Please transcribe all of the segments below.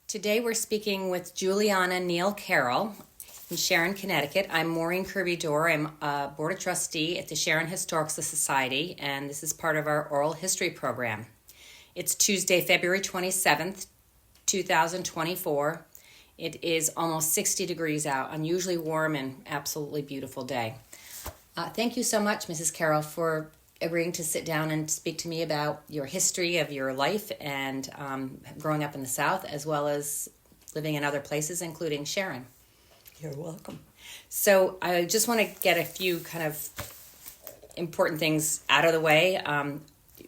Today we're speaking with Julianna Carroll in Sharon, Connecticut. I'm Maureen Kirby-Dore. I'm a Board of Trustee at the Sharon Historical Society, and this is part of our oral history program. It's Tuesday, February 27th, 2024. It is almost 60 degrees out, unusually warm and absolutely beautiful day. Thank you so much, Mrs. Carroll, for agreeing to sit down and speak to me about your history of your life and growing up in the South, as well as living in other places, including Sharon. You're welcome. So I just want to get a few kind of important things out of the way.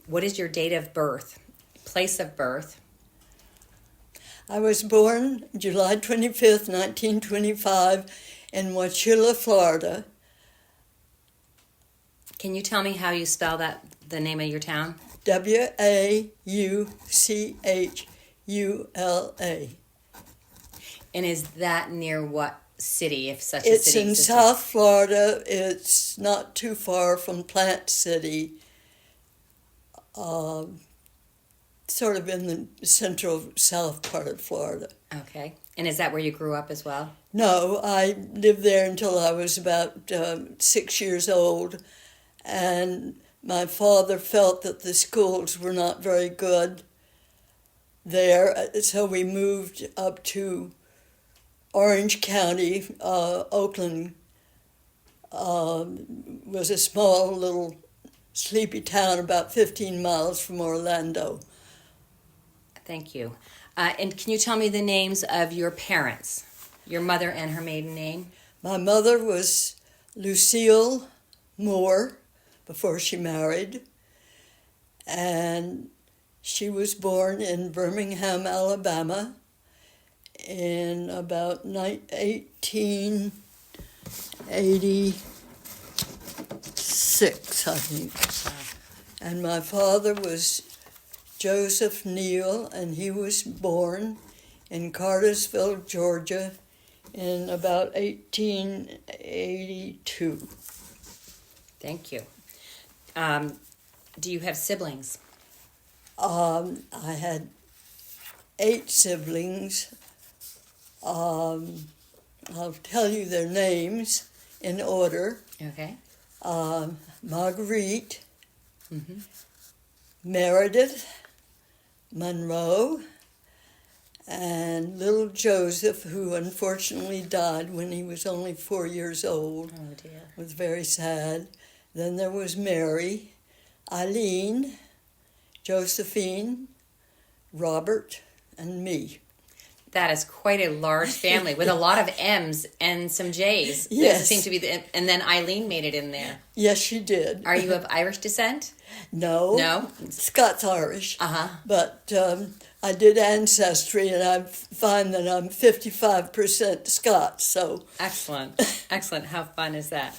What is your date of birth, place of birth? I was born July 25th, 1925 in Wauchula, Florida. Can you tell me how you spell that, the name of your town? Wauchula. And is that near what city, if such a It's city in exists? South Florida. It's not too far from Plant City, sort of in the central south part of Florida. Okay. And is that where you grew up as well? No, I lived there until I was about 6 years old. And my father felt that the schools were not very good there, so we moved up to Orange County. Oakland was a small little sleepy town about 15 miles from Orlando. Thank you. And can you tell me the names of your parents, your mother and her maiden name? My mother was Lucille Moore before she married, and she was born in Birmingham, Alabama in about 1886, I think. And my father was Joseph Neal, and he was born in Cartersville, Georgia in about 1882. Thank you. Do you have siblings? I had 8 siblings. I'll tell you their names in order. Okay. Marguerite, Mm-hmm. Meredith, Monroe, and little Joseph, who unfortunately died when he was only 4 years old. Oh, dear. It was very sad. Then there was Mary, Eileen, Josephine, Robert, and me. That is quite a large family with a lot of M's and some J's. Yes. Those seem to be and then Eileen made it in there. Yes, she did. Are you of Irish descent? No. No? Scots-Irish. Uh-huh. But I did Ancestry, and I find that I'm 55% Scots, so... Excellent. Excellent. How fun is that?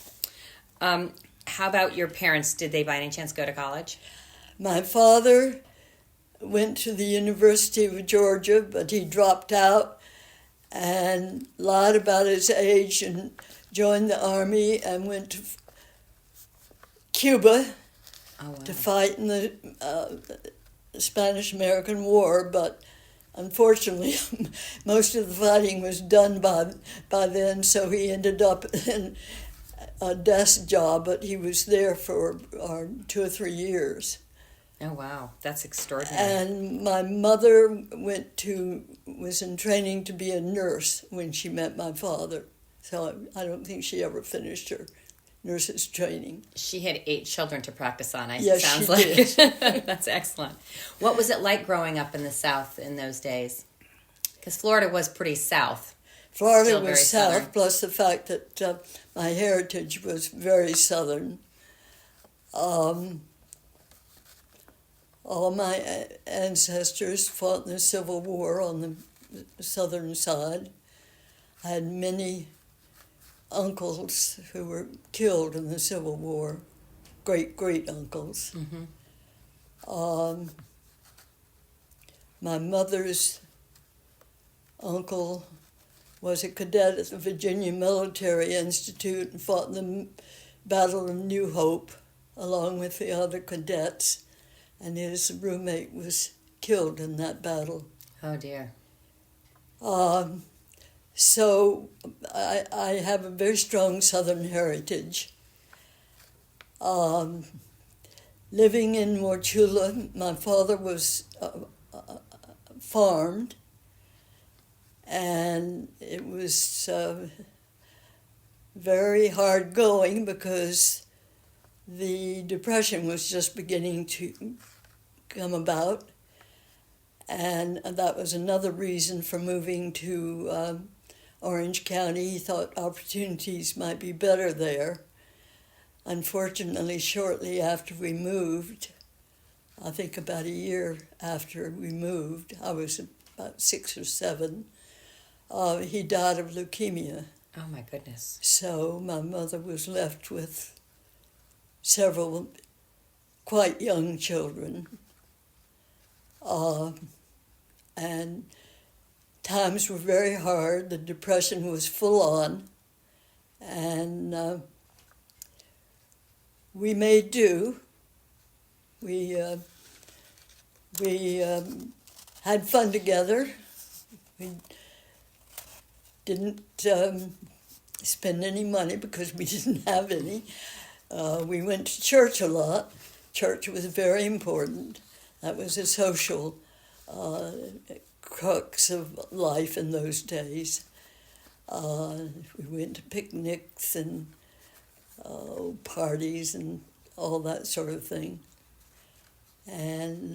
How about your parents? Did they by any chance go to college? My father went to the University of Georgia, but he dropped out and lied about his age and joined the Army and went to Cuba to fight in the Spanish-American War, but unfortunately most of the fighting was done by then, so he ended up in a desk job, but he was there for 2 or 3 years. Oh, wow. That's extraordinary. And my mother was in training to be a nurse when she met my father. So I don't think she ever finished her nurse's training. She had 8 children to practice on, Yes, sounds she like. did. That's excellent. What was it like growing up in the South in those days? Because Florida was pretty South. Florida Still very was South, Southern. plus the fact that my heritage was very Southern. All my ancestors fought in the Civil War on the southern side. I had many uncles who were killed in the Civil War, great-uncles. Mm-hmm. My mother's uncle was a cadet at the Virginia Military Institute and fought in the Battle of New Hope along with the other cadets, and his roommate was killed in that battle. Oh, dear. Um, so I have a very strong Southern heritage. Um, Living in Morchula, my father was farmed, and it was very hard going because the Depression was just beginning to come about, and that was another reason for moving to Orange County. He thought opportunities might be better there. Unfortunately, shortly after we moved, I think about a year after we moved, I was about 6 or 7, he died of leukemia. Oh my goodness. So my mother was left with several quite young children. And times were very hard. The Depression was full on. And we made do. We had fun together. We didn't spend any money because we didn't have any. We went to church a lot. Church was very important. That was a social crux of life in those days. We went to picnics and parties and all that sort of thing. And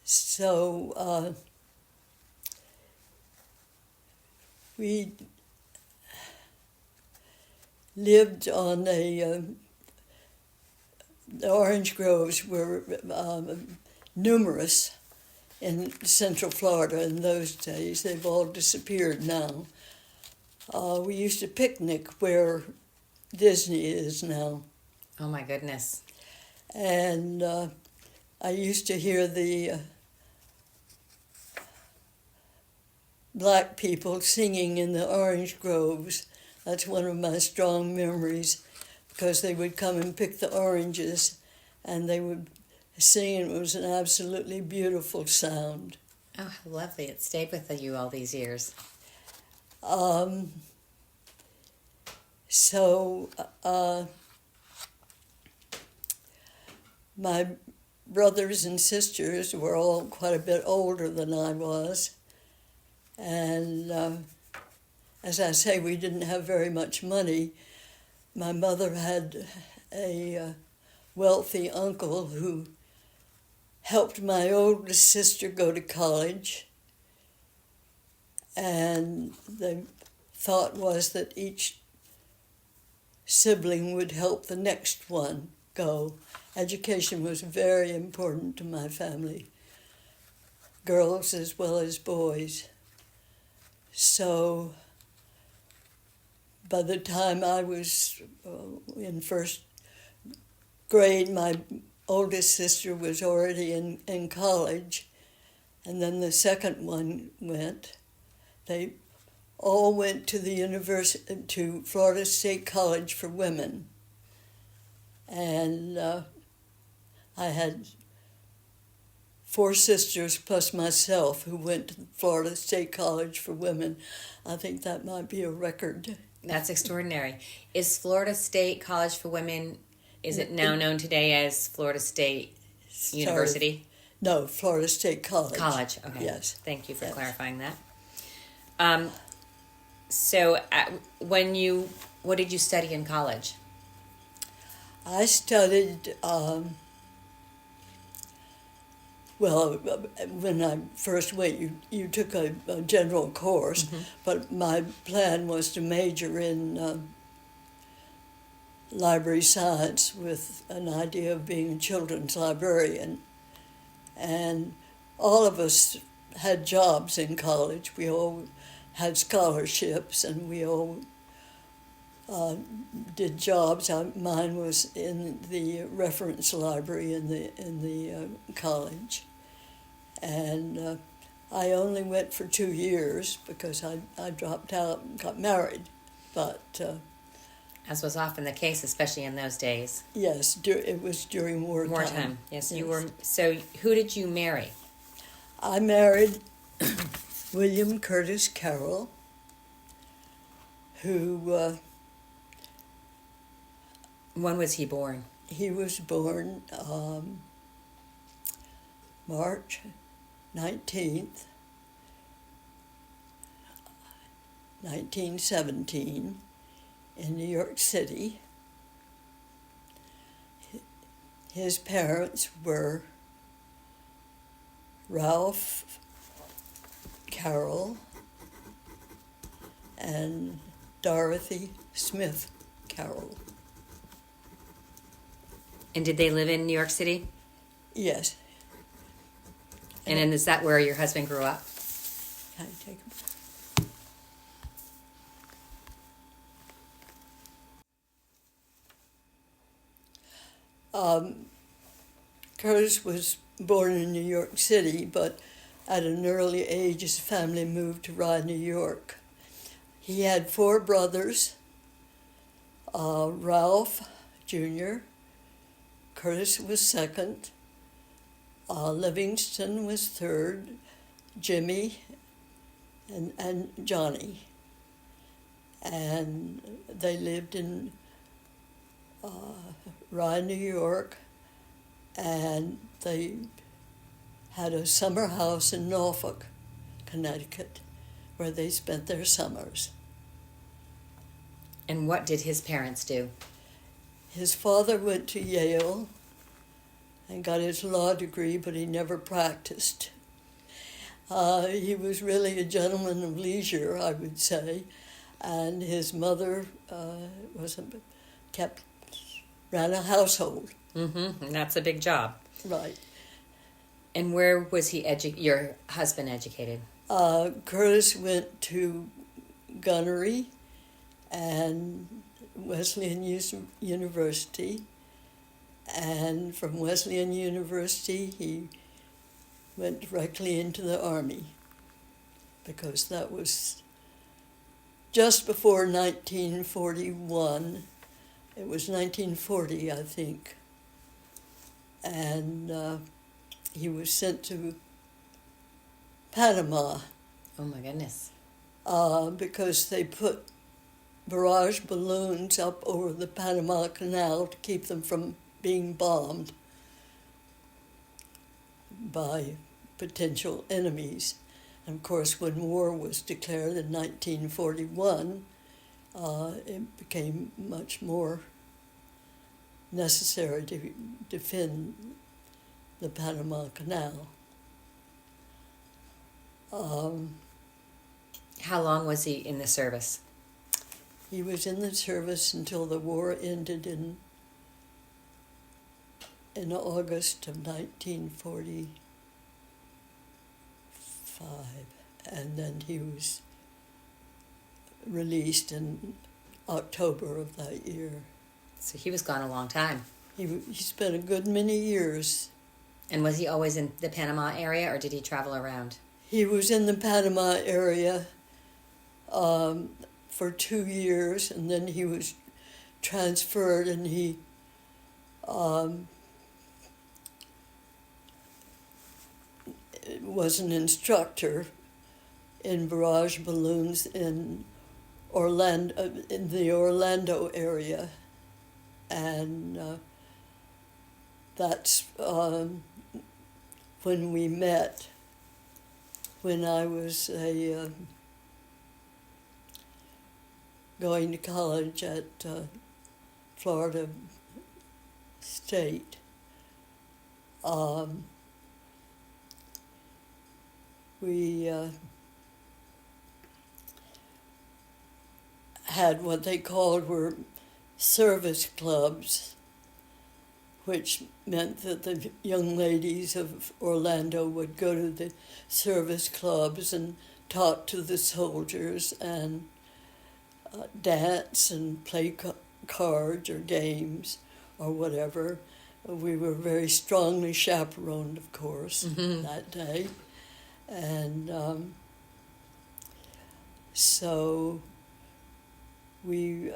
so we lived on the orange groves were numerous in Central Florida in those days. They've all disappeared now. We used to picnic where Disney is now. Oh my goodness. And I used to hear the black people singing in the orange groves. That's one of my strong memories, because they would come and pick the oranges and they would sing, and it was an absolutely beautiful sound. Oh, how lovely. It stayed with you all these years. My brothers and sisters were all quite a bit older than I was. And as I say, we didn't have very much money. My mother had a wealthy uncle who helped my oldest sister go to college. And the thought was that each sibling would help the next one go. Education was very important to my family, girls as well as boys. So by the time I was in first grade, my oldest sister was already in college, and then the second one went. They all went to the university, to Florida State College for Women. And I had 4 sisters plus myself who went to Florida State College for Women. I think that might be a record. That's extraordinary. Is Florida State College for Women, is it now known today as Florida State University? No, Florida State College. College, okay. Yes. Thank you for Yes. clarifying that. What did you study in college? I studied, when I first went, you took a general course, mm-hmm. but my plan was to major in library science with an idea of being a children's librarian. And all of us had jobs in college. We all had scholarships, and we all did jobs. Mine was in the reference library in the college, and I only went for 2 years because I dropped out and got married. But as was often the case, especially in those days. Yes, it was during wartime. Wartime. Yes, you were. So, who did you marry? I married William Curtis Carroll, who When was he born? he was born March 19th, 1917, in New York City. His parents were Ralph Carroll and Dorothy Smith Carroll. And did they live in New York City? Yes. And then is that where your husband grew up? Can I take them? Curtis was born in New York City, but at an early age his family moved to Rye, New York. He had 4 brothers, Ralph Jr., Curtis was second, Livingston was third, Jimmy, and Johnny. And they lived in Rye, New York, and they had a summer house in Norfolk, Connecticut, where they spent their summers. And what did his parents do? His father went to Yale and got his law degree, but he never practiced. He was really a gentleman of leisure, I would say, and his mother ran a household. Mm-hmm. And that's a big job. Right. And where was your husband educated? Curtis went to gunnery and Wesleyan University, and from Wesleyan University he went directly into the Army, because that was just before 1941. It was 1940, I think, and he was sent to Panama. Oh my goodness. Because they put barrage balloons up over the Panama Canal to keep them from being bombed by potential enemies. And of course, when war was declared in 1941, it became much more necessary to defend the Panama Canal. How long was he in the service? He was in the service until the war ended in August of 1945, and then he was released in October of that year. So he was gone a long time. He spent a good many years. And was he always in the Panama area, or did he travel around? He was in the Panama area for 2 years, and then he was transferred, and he was an instructor in barrage balloons in the Orlando area, and that's when we met. When I was going to college at Florida State, we had what they called were service clubs, which meant that the young ladies of Orlando would go to the service clubs and talk to the soldiers and dance and play cards or games or whatever. We were very strongly chaperoned, of course, that day. And so we,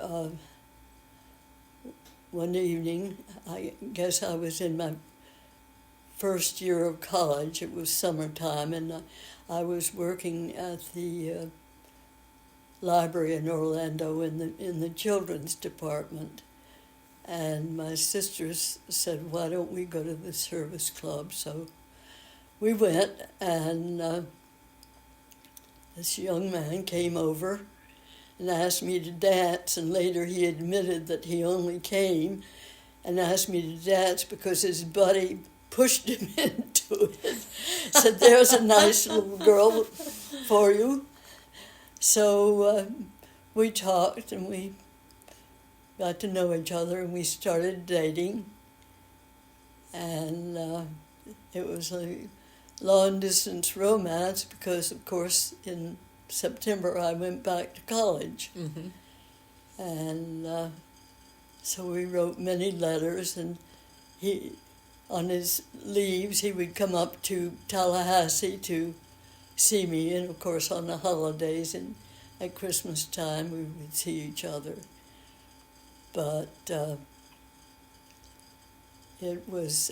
one evening, I guess I was in my first year of college. It was summertime, and I was working at the library in Orlando in the children's department. And my sisters said, "Why don't we go to the service club?" So we went, and this young man came over and asked me to dance, and later he admitted that he only came and asked me to dance because his buddy pushed him into it. Said, "There's a nice little girl for you." So we talked, and we got to know each other, and we started dating. And it was a long-distance romance because, of course, in September I went back to college. Mm-hmm. And so we wrote many letters, and he, on his leaves, he would come up to Tallahassee to see me, and of course on the holidays and at Christmas time we would see each other. But it was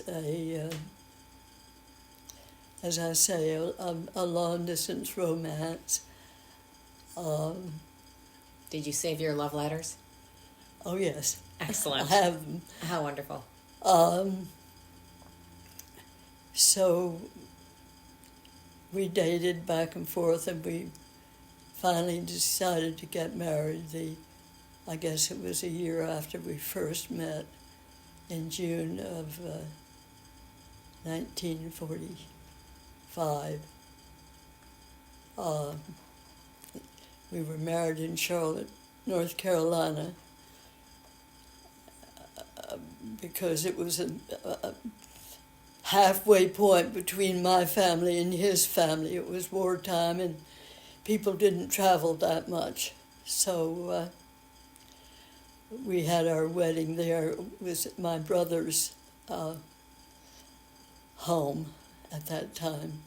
as I say, a long-distance romance. Did you save your love letters? Oh, yes. Excellent. I have them. How wonderful. So we dated back and forth, and we finally decided to get married. I guess it was a year after we first met, in June of 1945. We were married in Charlotte, North Carolina, because it was a halfway point between my family and his family. It was wartime, and people didn't travel that much. So we had our wedding there. It was at my brother's home at that time.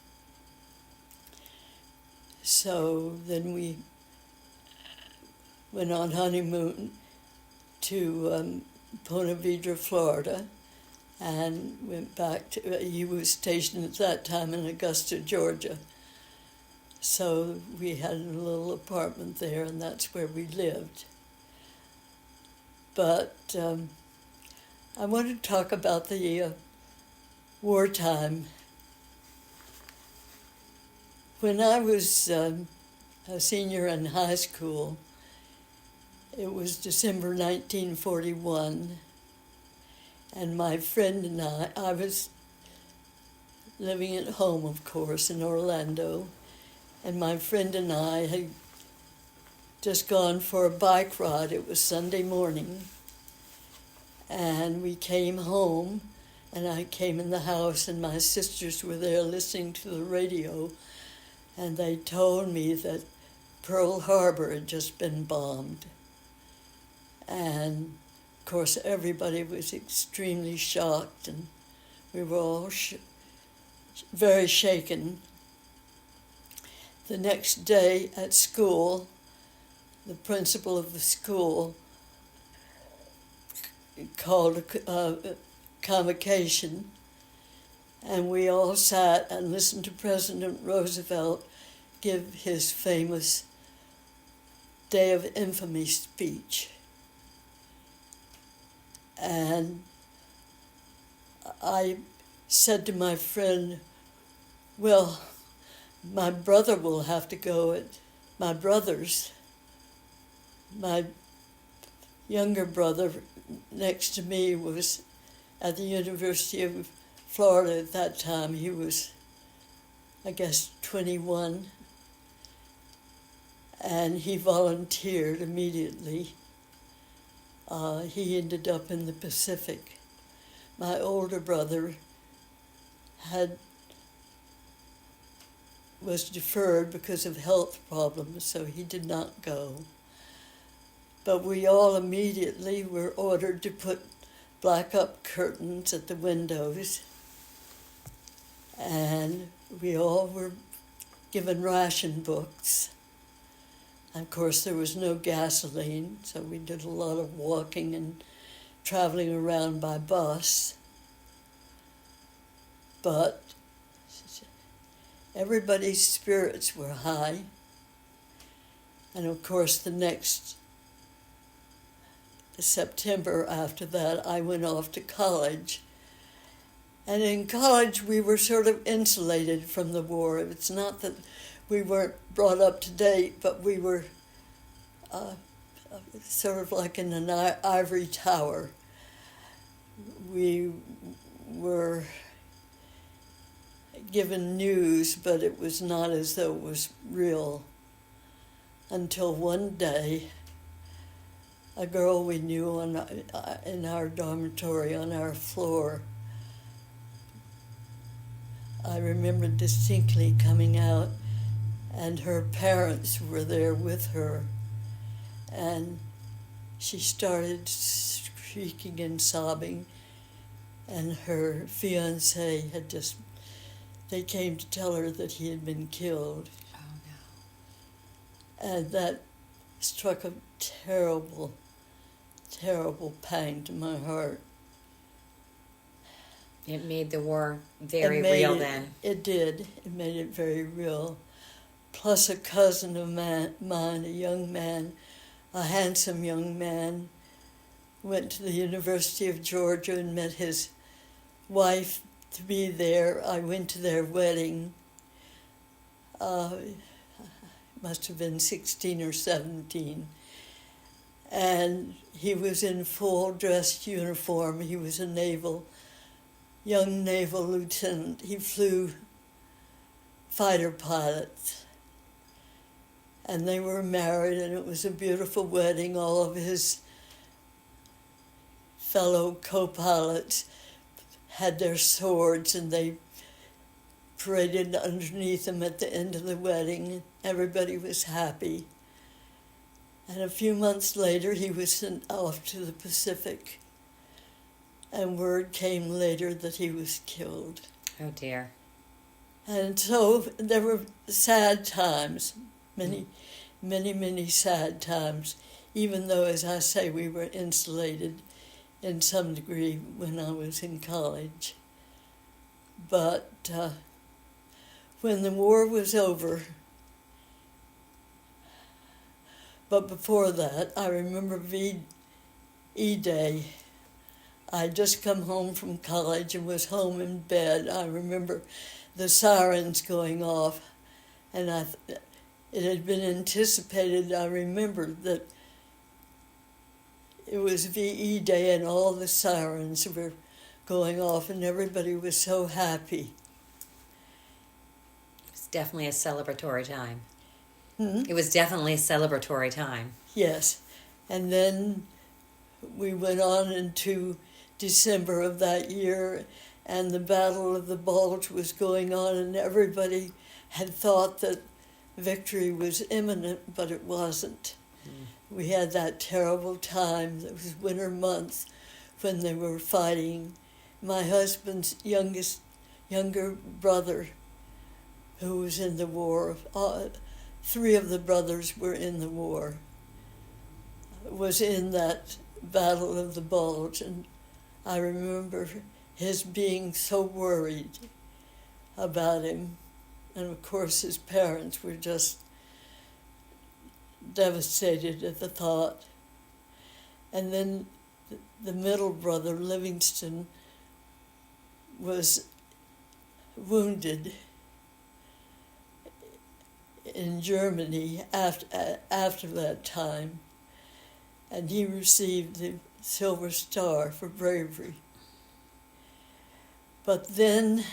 So then we went on honeymoon to Ponte Vedra, Florida, and went back to, he was stationed at that time in Augusta, Georgia. So we had a little apartment there, and that's where we lived. But I want to talk about the wartime. When I was a senior in high school, it was December 1941, and my friend and I was living at home, of course, in Orlando, and my friend and I had just gone for a bike ride. It was Sunday morning, and we came home, and I came in the house, and my sisters were there listening to the radio, and they told me that Pearl Harbor had just been bombed. And, of course, everybody was extremely shocked, and we were all very shaken. The next day at school, the principal of the school called a convocation, and we all sat and listened to President Roosevelt give his famous Day of Infamy speech. And I said to my friend, "Well, my brother will have to go. My younger brother next to me was at the University of Florida at that time. He was, I guess, 21. And he volunteered immediately. He ended up in the Pacific. My older brother was deferred because of health problems, so he did not go. But we all immediately were ordered to put black-up curtains at the windows, and we all were given ration books. Of course, there was no gasoline, so we did a lot of walking and traveling around by bus. but everybody's spirits were high. And of course, the next September after that, I went off to college. And in college, we were sort of insulated from the war. It's not that we weren't brought up to date, but we were sort of like in an ivory tower. We were given news, but it was not as though it was real. Until one day, a girl we knew in our dormitory on our floor, I remember distinctly coming out, and her parents were there with her, and she started shrieking and sobbing, and her fiancé they came to tell her that he had been killed. Oh, no. And that struck a terrible, terrible pang to my heart. It made the war very real then. It did. It made it very real. Plus a cousin of mine, a young man, a handsome young man, went to the University of Georgia and met his wife to be there. I went to their wedding. Must have been 16 or 17. And he was in full dress uniform. He was a young naval lieutenant. He flew fighter pilots. And they were married, and it was a beautiful wedding. All of his fellow co-pilots had their swords, and they paraded underneath them at the end of the wedding. Everybody was happy. And a few months later, he was sent off to the Pacific, and word came later that he was killed. Oh, dear. And so there were sad times, many sad times, even though, as I say, we were insulated in some degree when I was in college. But when the war was over, but before that, I remember E-Day. I'd just come home from college and was home in bed. I remember the sirens going off, and it had been anticipated. I remembered that it was VE Day and all the sirens were going off, and everybody was so happy. It was definitely a celebratory time. Hmm? It was definitely a celebratory time. Yes. And then we went on into December of that year, and the Battle of the Bulge was going on, and everybody had thought that victory was imminent, but it wasn't. We had that terrible time. It was winter months when they were fighting. My husband's younger brother, who was in the war, 3 of the brothers were in the war, was in that Battle of the Bulge, and I remember his being so worried about him. And of course his parents were just devastated at the thought. And then the middle brother, Livingston, was wounded in Germany after that time, and he received the Silver Star for bravery. But then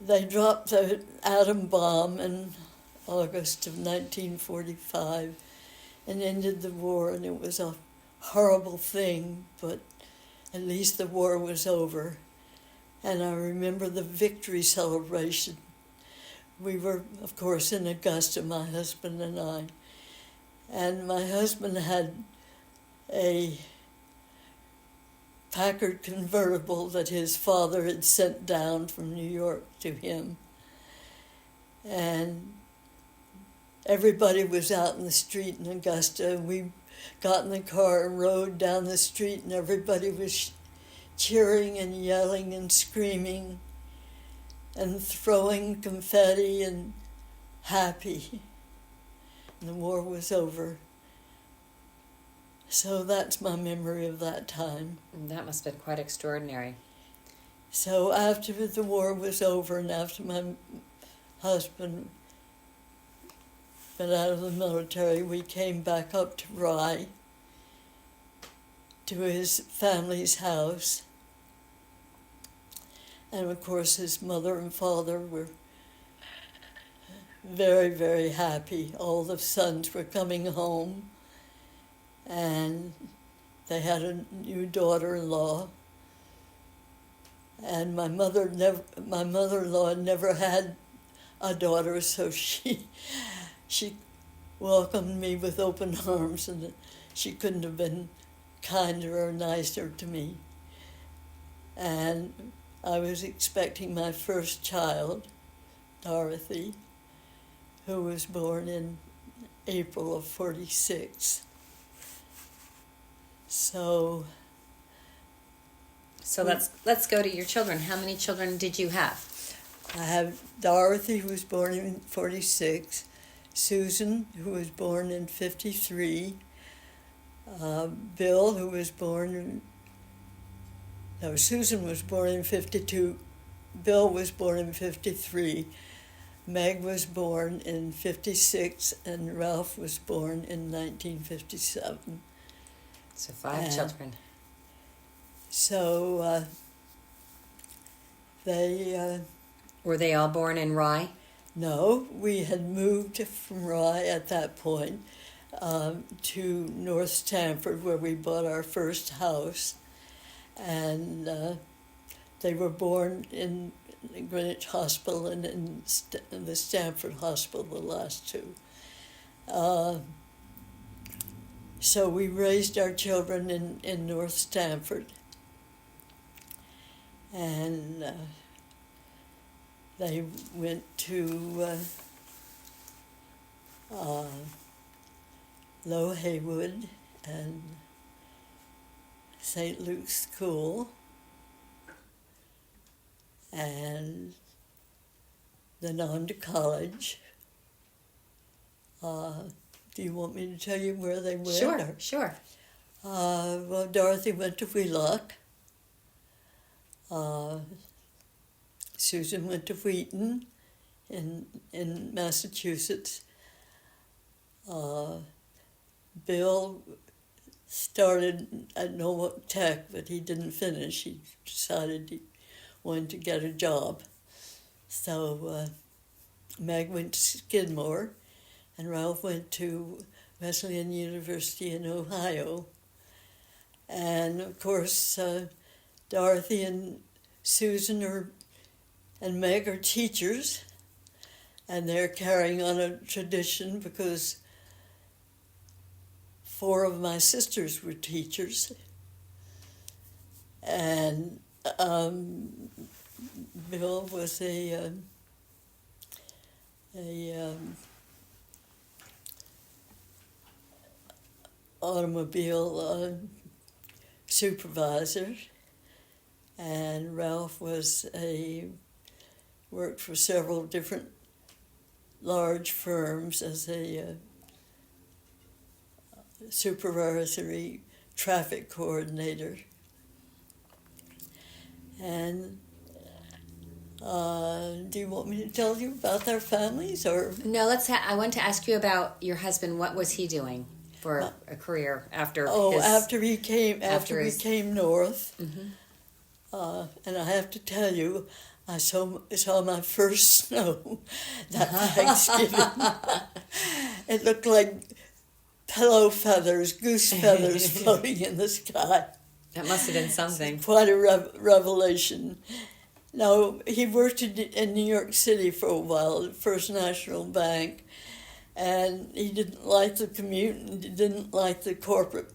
they dropped the atom bomb in August of 1945 and ended the war, and it was a horrible thing, but at least the war was over. And I remember the victory celebration. We were, of course, in Augusta, my husband and I. And my husband had a Packard convertible that his father had sent down from New York to him. And everybody was out in the street in Augusta, and we got in the car and rode down the street, and everybody was cheering and yelling and screaming and throwing confetti and happy. And the war was over. So that's my memory of that time. That must have been quite extraordinary. So after the war was over and after my husband went out of the military, we came back up to Rye, to his family's house. And of course his mother and father were very, very happy. All the sons were coming home, and they had a new daughter-in-law. And my mother-in-law never had a daughter, so she welcomed me with open arms, and she couldn't have been kinder or nicer to me. And I was expecting my first child, Dorothy, who was born in April of 46. So let's go to your children. How many children did you have? I have Dorothy, who was born in 46, Susan, who was born in 53, Bill, who was born in... No, Susan was born in 52, Bill was born in 53, Meg was born in 56, and Ralph was born in 1957. So 5 children. So they... Were they all born in Rye? No, we had moved from Rye at that point to North Stamford, where we bought our first house. And they were born in Greenwich Hospital and in the Stamford Hospital, the last two. So we raised our children in North Stamford. And they went to Low Haywood and St. Luke's School, and then on to college. Do you want me to tell you where they went? Sure. Well, Dorothy went to Wheelock. Susan went to Wheaton in Massachusetts. Bill started at Norwalk Tech, but he didn't finish. He decided he wanted to get a job. So Meg went to Skidmore, and Ralph went to Wesleyan University in Ohio. And of course, Dorothy and Susan and Meg are teachers, and they're carrying on a tradition because 4 of my sisters were teachers, and Bill was a automobile supervisor, and Ralph worked for several different large firms as a supervisory traffic coordinator. And do you want me to tell you about their families, or? No, I want to ask you about your husband. What was he doing for a career after? After we came north. Mm-hmm. And I have to tell you, I saw my first snow that Thanksgiving. It looked like pillow feathers, goose feathers floating in the sky. That must have been something. It's quite a revelation. No, he worked in New York City for a while at First National Bank, and he didn't like the commute and he didn't like the corporate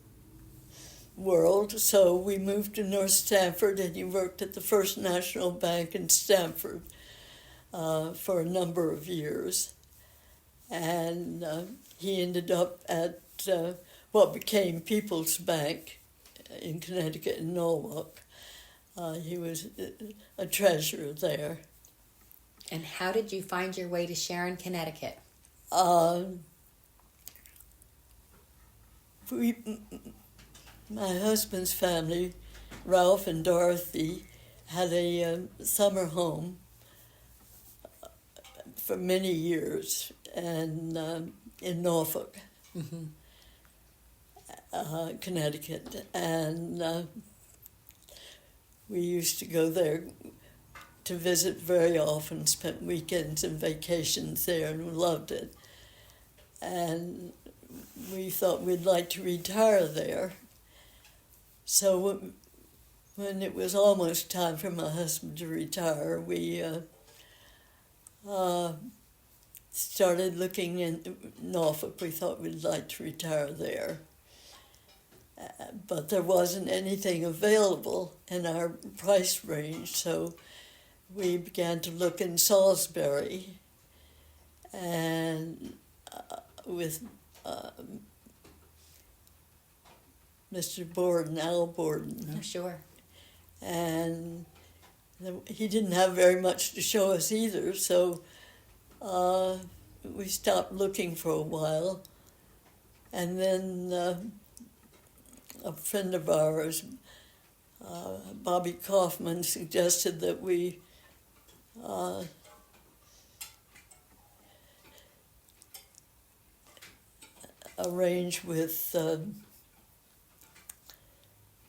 world, so we moved to North Stamford, and he worked at the First National Bank in Stamford for a number of years. And he ended up at what became People's Bank in Connecticut in Norwalk. He was a treasure there. And how did you find your way to Sharon, Connecticut? My husband's family, Ralph and Dorothy, had a summer home for many years, and in Norfolk, Connecticut, and we used to go there to visit very often, spent weekends and vacations there, and loved it. And we thought we'd like to retire there. So when it was almost time for my husband to retire, we started looking in Norfolk. We thought we'd like to retire there. But there wasn't anything available in our price range, so we began to look in Salisbury, and with Mr. Borden, Al Borden. Oh, sure. And he didn't have very much to show us either, so we stopped looking for a while. And then a friend of ours, Bobby Kaufman, suggested that we arrange with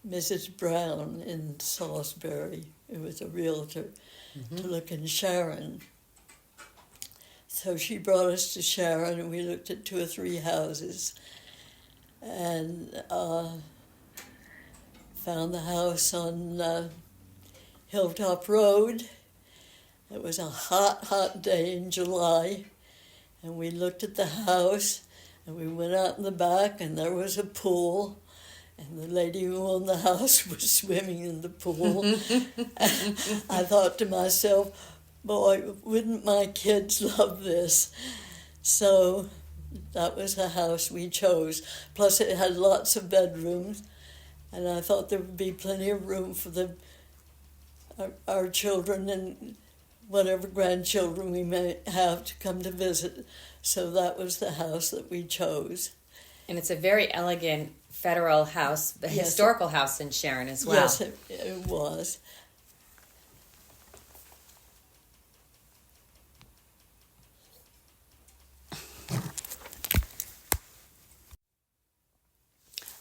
Mrs. Brown in Salisbury, who was a realtor, to look in Sharon. So she brought us to Sharon, and we looked at 2 or 3 houses, and found the house on Hilltop Road. It was a hot, hot day in July, and we looked at the house, and we went out in the back, and there was a pool, and the lady who owned the house was swimming in the pool. I thought to myself, boy, wouldn't my kids love this? So that was the house we chose. Plus it had lots of bedrooms, and I thought there would be plenty of room for our children and whatever grandchildren we may have to come to visit. So that was the house that we chose. And it's a very elegant federal house, a historical house in Sharon as well. Yes, it was.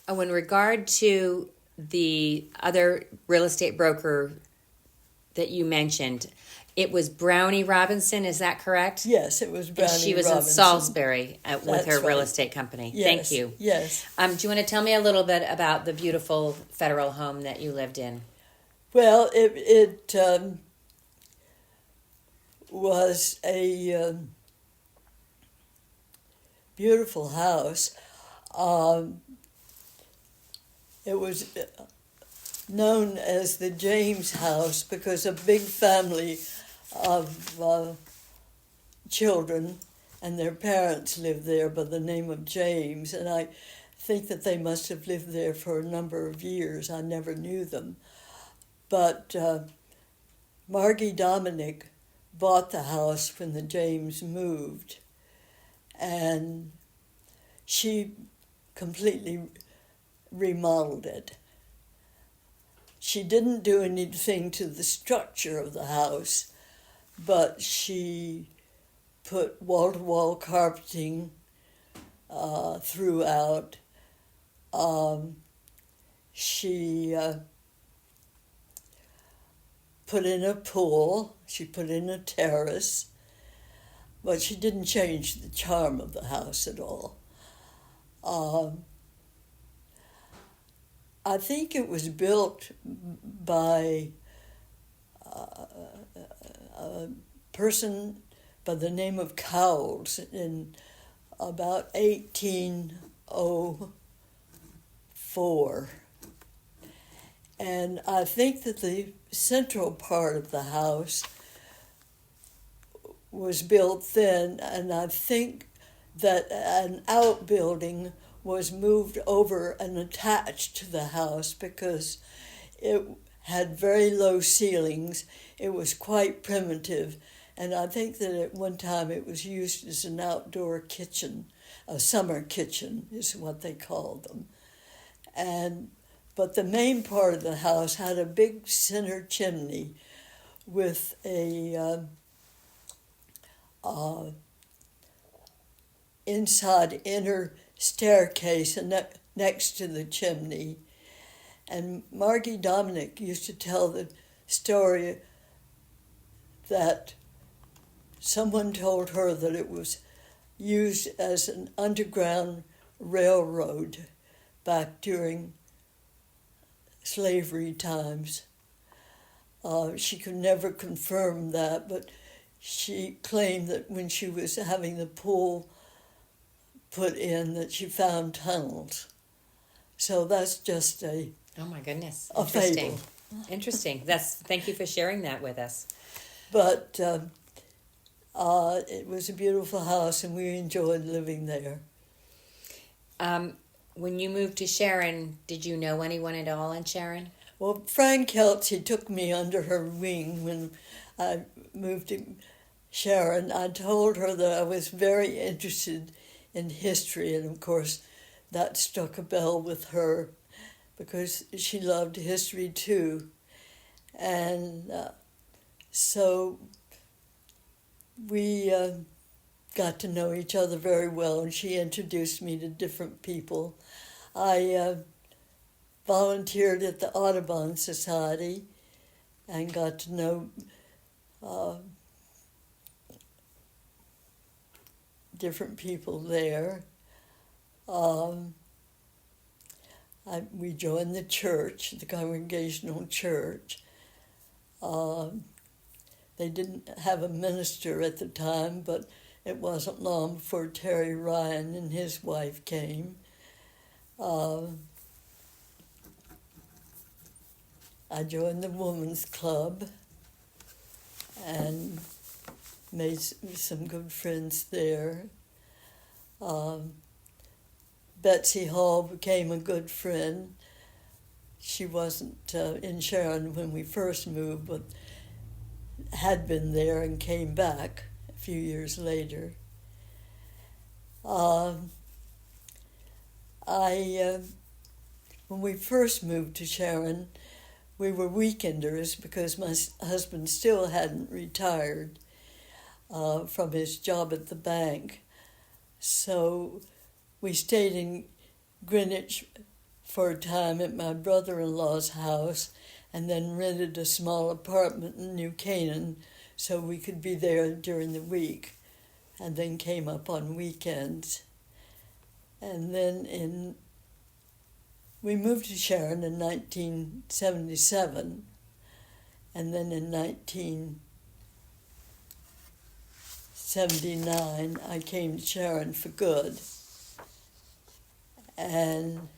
Oh, in regard to the other real estate broker that you mentioned, it was Brownie Robinson, is that correct? Yes, it was Brownie And she was Robinson. in Salisbury with That's her real right. estate company. Yes, Thank you. Yes. Do you want to tell me a little bit about the beautiful federal home that you lived in? Well, it was a beautiful house. It was known as the James House because a big family of children and their parents lived there by the name of James, and I think that they must have lived there for a number of years. I never knew them. But Margie Dominic bought the house when the James moved, and she completely remodeled it. She didn't do anything to the structure of the house, but she put wall-to-wall carpeting throughout. She put in a pool, she put in a terrace, but she didn't change the charm of the house at all. I think it was built by a person by the name of Cowles in about 1804. And I think that the central part of the house was built then, and I think that an outbuilding was moved over and attached to the house because it had very low ceilings. It was quite primitive, and I think that at one time it was used as an outdoor kitchen, a summer kitchen is what they called them. But the main part of the house had a big center chimney with a inside inner staircase next to the chimney. And Margie Dominic used to tell the story that someone told her that it was used as an underground railroad back during slavery times. She could never confirm that, but she claimed that when she was having the pool put in, that she found tunnels. So that's just Oh my goodness! a Interesting. fable. Interesting. Thank you for sharing that with us. But it was a beautiful house, and we enjoyed living there. When you moved to Sharon, did you know anyone at all in Sharon? Well, Fran Kelty took me under her wing when I moved to Sharon. I told her that I was very interested in history, and of course that struck a bell with her because she loved history too. And so we got to know each other very well, and she introduced me to different people. I volunteered at the Audubon Society and got to know different people there. We joined the church, the Congregational Church. They didn't have a minister at the time, but it wasn't long before Terry Ryan and his wife came. I joined the Women's Club and made some good friends there. Betsy Hall became a good friend. She wasn't in Sharon when we first moved, but had been there and came back a few years later. When we first moved to Sharon, we were weekenders because my husband still hadn't retired from his job at the bank. So we stayed in Greenwich for a time at my brother-in-law's house and then rented a small apartment in New Canaan so we could be there during the week, and then came up on weekends. And then we moved to Sharon in 1977, and then in 1979 I came to Sharon for good. And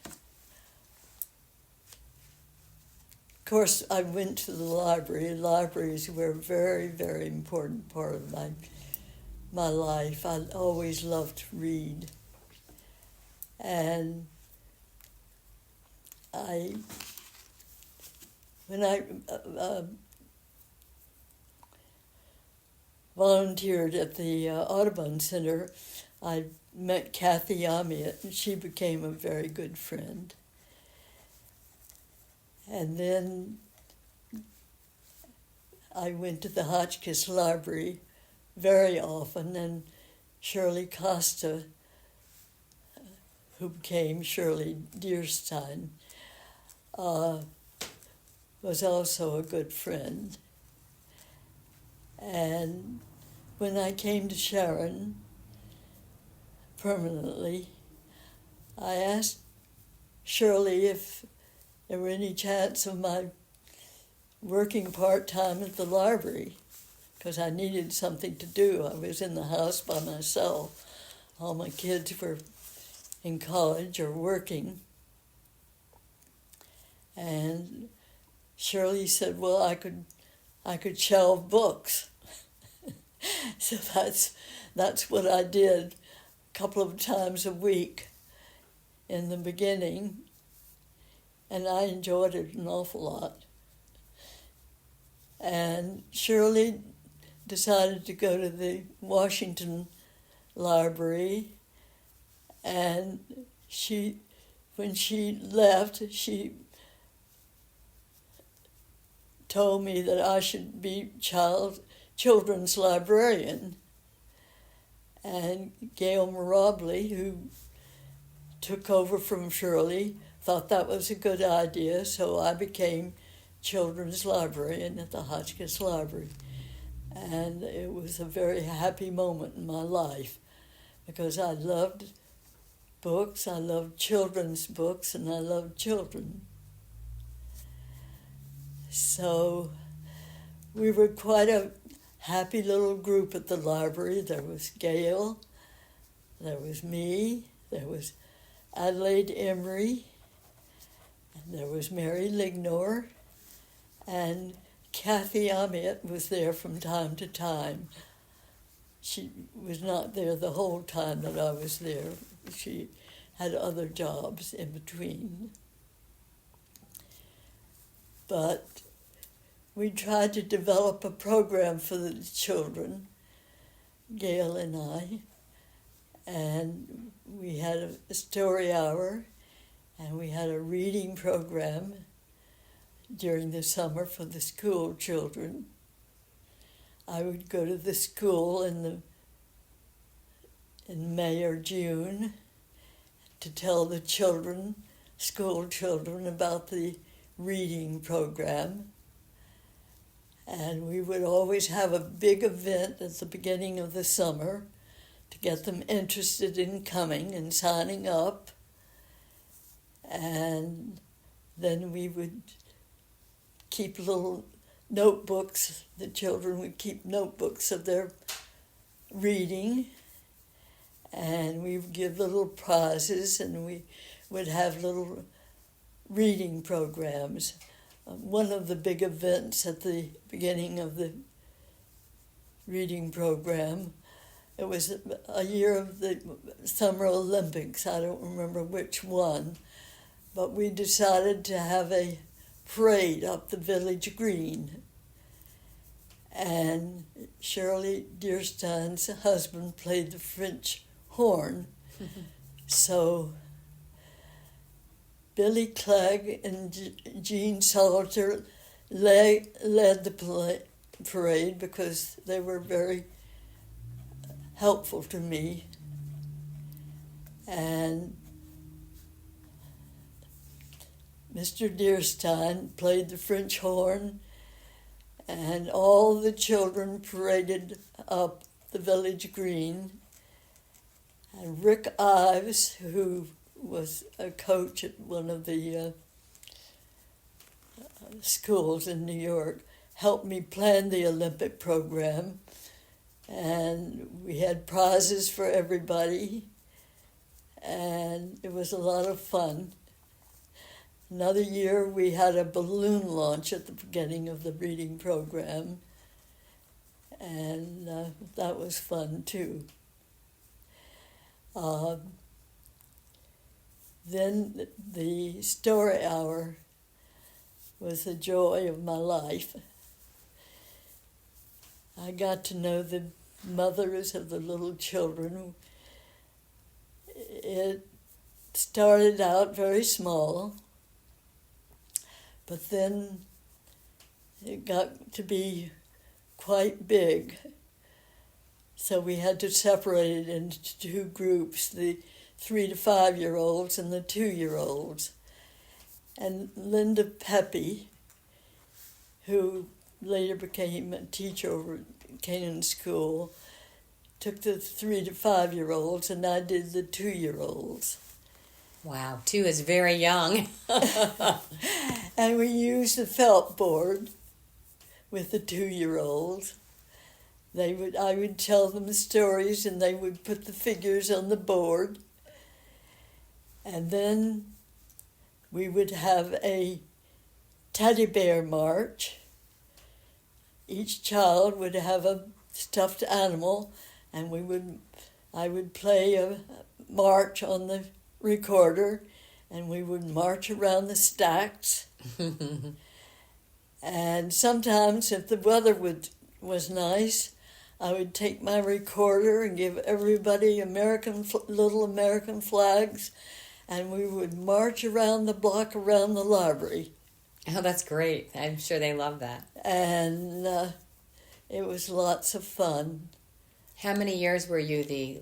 of course I went to the library. Libraries were a very, very important part of my life. I always loved to read. And when I volunteered at the Audubon Center, I met Kathy Amiot, and she became a very good friend. And then I went to the Hotchkiss Library very often, and Shirley Costa, who became Shirley Deerstein, was also a good friend. And when I came to Sharon permanently, I asked Shirley if there were any chance of my working part-time at the library, because I needed something to do. I was in the house by myself. All my kids were in college or working. And Shirley said, well, I could shelve books. So that's what I did a couple of times a week in the beginning, and I enjoyed it an awful lot. And Shirley decided to go to the Washington Library, and when she left, she told me that I should be children's librarian. And Gail Marably, who took over from Shirley, thought that was a good idea, so I became children's librarian at the Hotchkiss Library. And it was a very happy moment in my life because I loved books, I loved children's books, and I loved children. So we were quite a happy little group at the library. There was Gail, there was me, there was Adelaide Emery, and there was Mary Lignor, and Kathy Amiot was there from time to time. She was not there the whole time that I was there. She had other jobs in between. But we tried to develop a program for the children, Gail and I, and we had a story hour, and we had a reading program during the summer for the school children. I would go to the school in May or June to tell the school children about the reading program. And we would always have a big event at the beginning of the summer to get them interested in coming and signing up. And then we would keep little notebooks. The children would keep notebooks of their reading, and we would give little prizes, and we would have little reading programs. One of the big events at the beginning of the reading program, it was a year of the Summer Olympics. I don't remember which one, but we decided to have a parade up the village green. And Shirley Deerstein's husband played the French horn. So Billy Clegg and Jean Salter led the parade because they were very helpful to me. And Mr. Deerstein played the French horn, and all the children paraded up the village green. And Rick Ives, who was a coach at one of the schools in New York, helped me plan the Olympic program. And we had prizes for everybody, and it was a lot of fun. Another year, we had a balloon launch at the beginning of the reading program, and that was fun, too. Then the story hour was the joy of my life. I got to know the mothers of the little children. It started out very small, but then it got to be quite big. So we had to separate it into two groups, the 3 to 5-year-olds and the 2-year-olds. And Linda Pepe, who later became a teacher over at Canaan School, took the 3 to 5-year-olds, and I did the 2-year-olds. Wow, 2 is very young. And we used the felt board with the 2-year-olds. I would tell them stories, and they would put the figures on the board. And then we would have a teddy bear march. Each child would have a stuffed animal, and I would play a march on the recorder, and we would march around the stacks. And sometimes, if the weather was nice, I would take my recorder and give everybody little American flags, and we would march around the block around the library. Oh, that's great. I'm sure they love that. And it was lots of fun. How many years were you the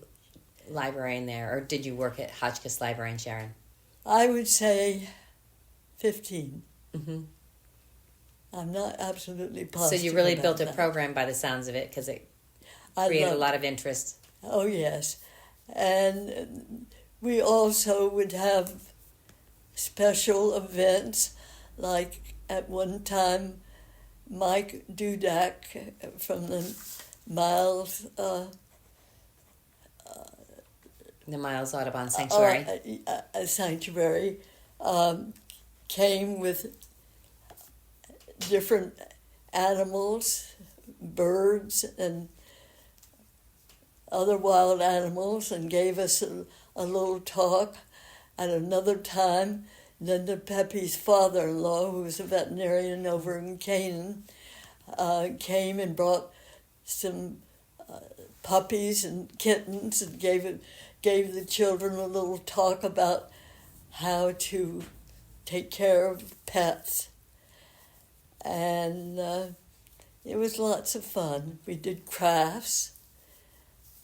librarian there, or did you work at Hotchkiss Library in Sharon? I would say 15. Mm-hmm. I'm not absolutely positive. So you really built a that. program by the sounds of it, because it created a lot of interest. Oh, yes. And we also would have special events, like at one time, Mike Dudak from the Miles The Miles Audubon Sanctuary. Sanctuary came with different animals, birds, and other wild animals, and gave us a little talk. At another time, Linda Pepe's father-in-law, who was a veterinarian over in Canaan, came and brought some puppies and kittens and gave the children a little talk about how to take care of pets. And it was lots of fun. We did crafts.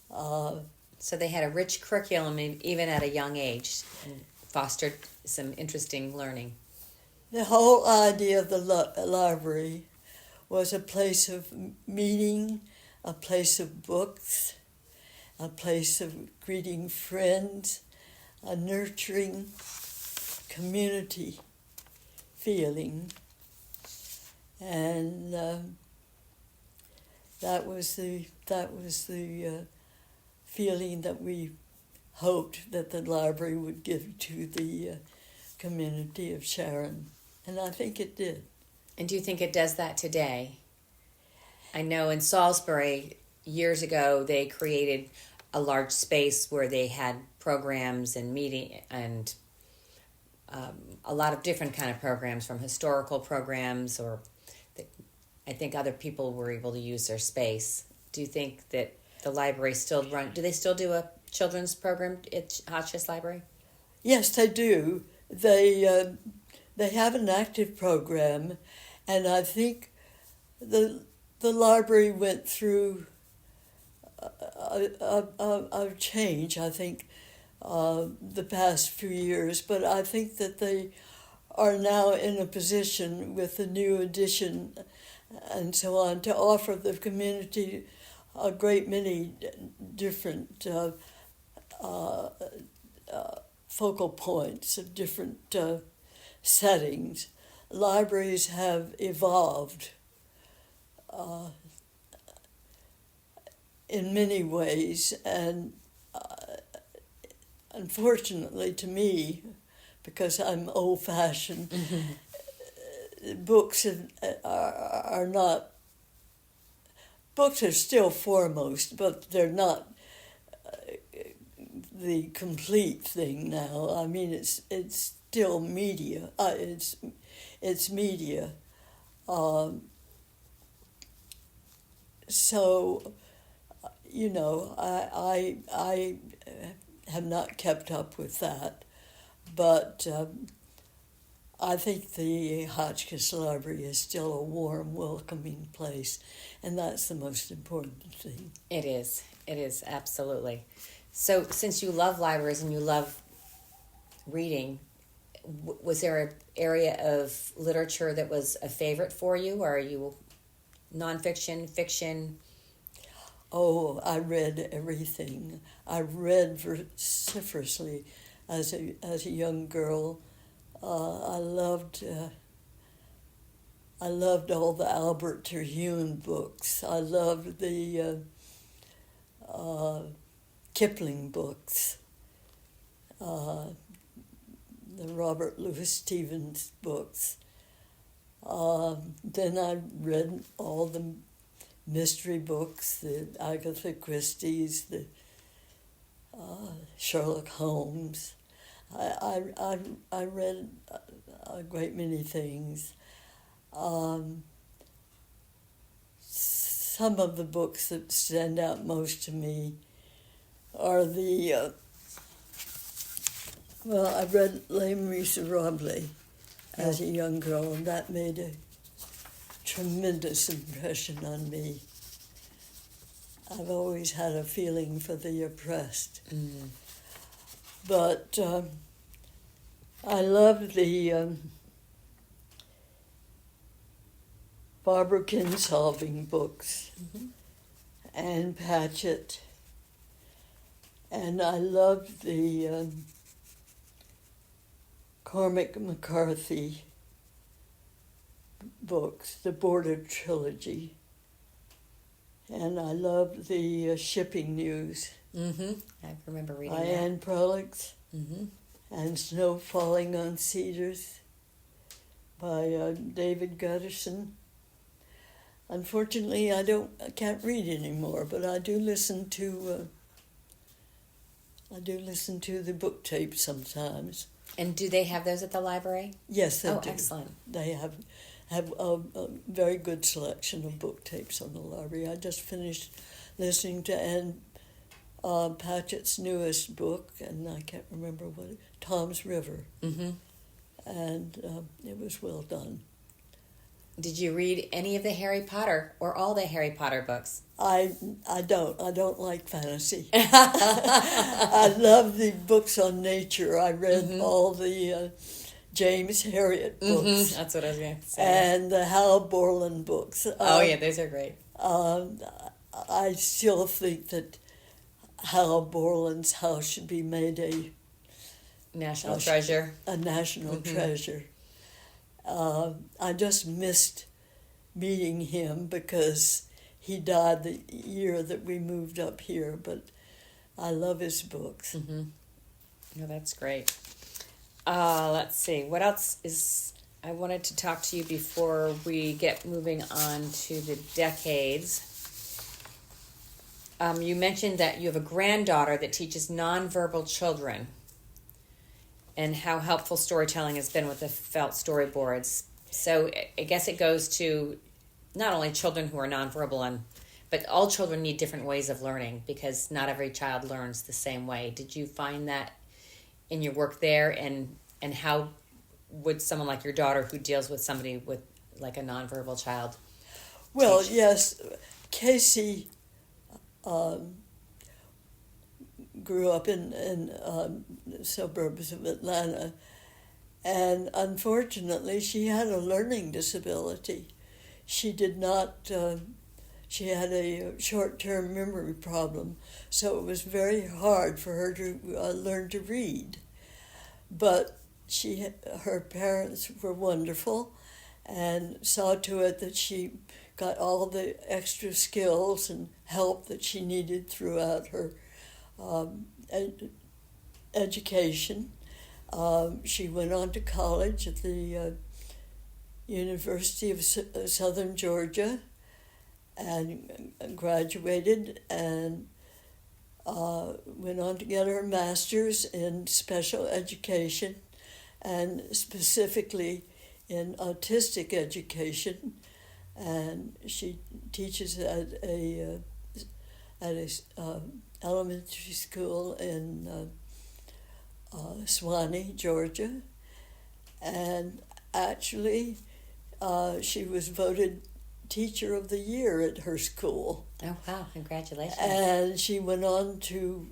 So they had a rich curriculum even at a young age, and fostered some interesting learning. The whole idea of the library was a place of meeting, a place of books, a place of greeting friends, a nurturing community feeling. And that was the feeling that we hoped that the library would give to the community of Sharon, and I think it did. And do you think it does that today? I know in Salisbury, years ago, they created a large space where they had programs and meeting and a lot of different kind of programs, from historical programs, or I think other people were able to use their space. Do you think that the library do they still do a children's program at Hotchkiss Library? Yes, they do. They have an active program, and I think the library went through a change, I think, the past few years, but I think that they are now in a position with the new edition and so on to offer the community a great many different focal points of different settings. Libraries have evolved in many ways, and unfortunately to me, because I'm old-fashioned, books are not. Books are still foremost, but they're not the complete thing now. I mean, it's still media. It's media. So, you know, I have not kept up with that, but I think the Hotchkiss Library is still a warm, welcoming place, and that's the most important thing. It is, absolutely. So since you love libraries and you love reading, was there an area of literature that was a favorite for you, or are you nonfiction, fiction? Oh, I read everything. I read vociferously as a young girl. I loved all the Albert Terhune books. I loved the Kipling books, the Robert Louis Stevens books. Then I read all the mystery books, the Agatha Christie's, the Sherlock Holmes. I read a great many things. some of the books that stand out most to me are the, I read Les Miserables as a young girl, and that made a tremendous impression on me. I've always had a feeling for the oppressed. Mm. But I love the Barbara Kinsolving books, and Patchett, and I love the Cormac McCarthy books, the Border Trilogy, and I love the Shipping News. Mm-hmm. I remember reading by that. Anne Prolix, Mm-hmm. and Snow Falling on Cedars by David Gutterson. Unfortunately, I can't read anymore, but I do listen to the book tapes sometimes. And do they have those at the library? Yes, they do. Oh, excellent. They have a very good selection of book tapes on the library. I just finished listening to Anne Patchett's newest book, and I can't remember Tom's River. Mm-hmm. And it was well done. Did you read any of the Harry Potter or all the Harry Potter books? I don't like fantasy. I love the books on nature. I read all the James Herriot books. That's what I was going to say. And the Hal Borland books. Yeah, those are great. I still think that Hal Borland's house should be made a National treasure. A national treasure. I just missed meeting him because he died the year that we moved up here, but I love his books. Mm-hmm. No, that's great. Let's see. What else is... I wanted to talk to you before we get moving on to the decades. You mentioned that you have a granddaughter that teaches nonverbal children and how helpful storytelling has been with the felt storyboards. So I guess it goes to not only children who are nonverbal, but all children need different ways of learning because not every child learns the same way. Did you find that in your work there, and how would someone like your daughter who deals with somebody with like a nonverbal child Well, teach? yes, Casey grew up in the suburbs of Atlanta, and unfortunately she had a learning disability. She did not, she had a short-term memory problem, so it was very hard for her to learn to read. But her parents were wonderful and saw to it that she got all the extra skills and help that she needed throughout her education. She went on to college at the University of Southern Georgia and graduated and went on to get her master's in special education and specifically in autistic education. And she teaches at a elementary school in Swanee, Georgia, and actually she was voted Teacher of the Year at her school. Oh, wow, congratulations. And she went on to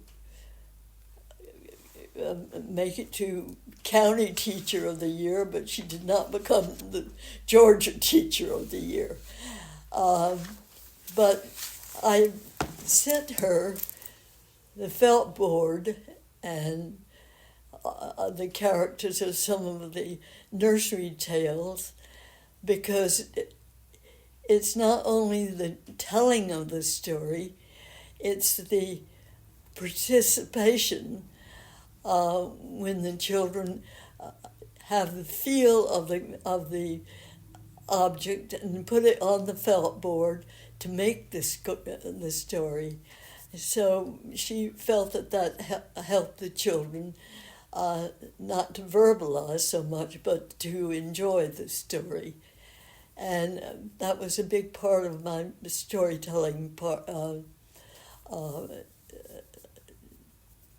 make it to County Teacher of the Year, but she did not become the Georgia Teacher of the Year. But I sent her the felt board and the characters of some of the nursery tales because it's not only the telling of the story, it's the participation when the children have the feel of the object and put it on the felt board to make the story. So she felt that helped the children not to verbalize so much, but to enjoy the story. And that was a big part of my storytelling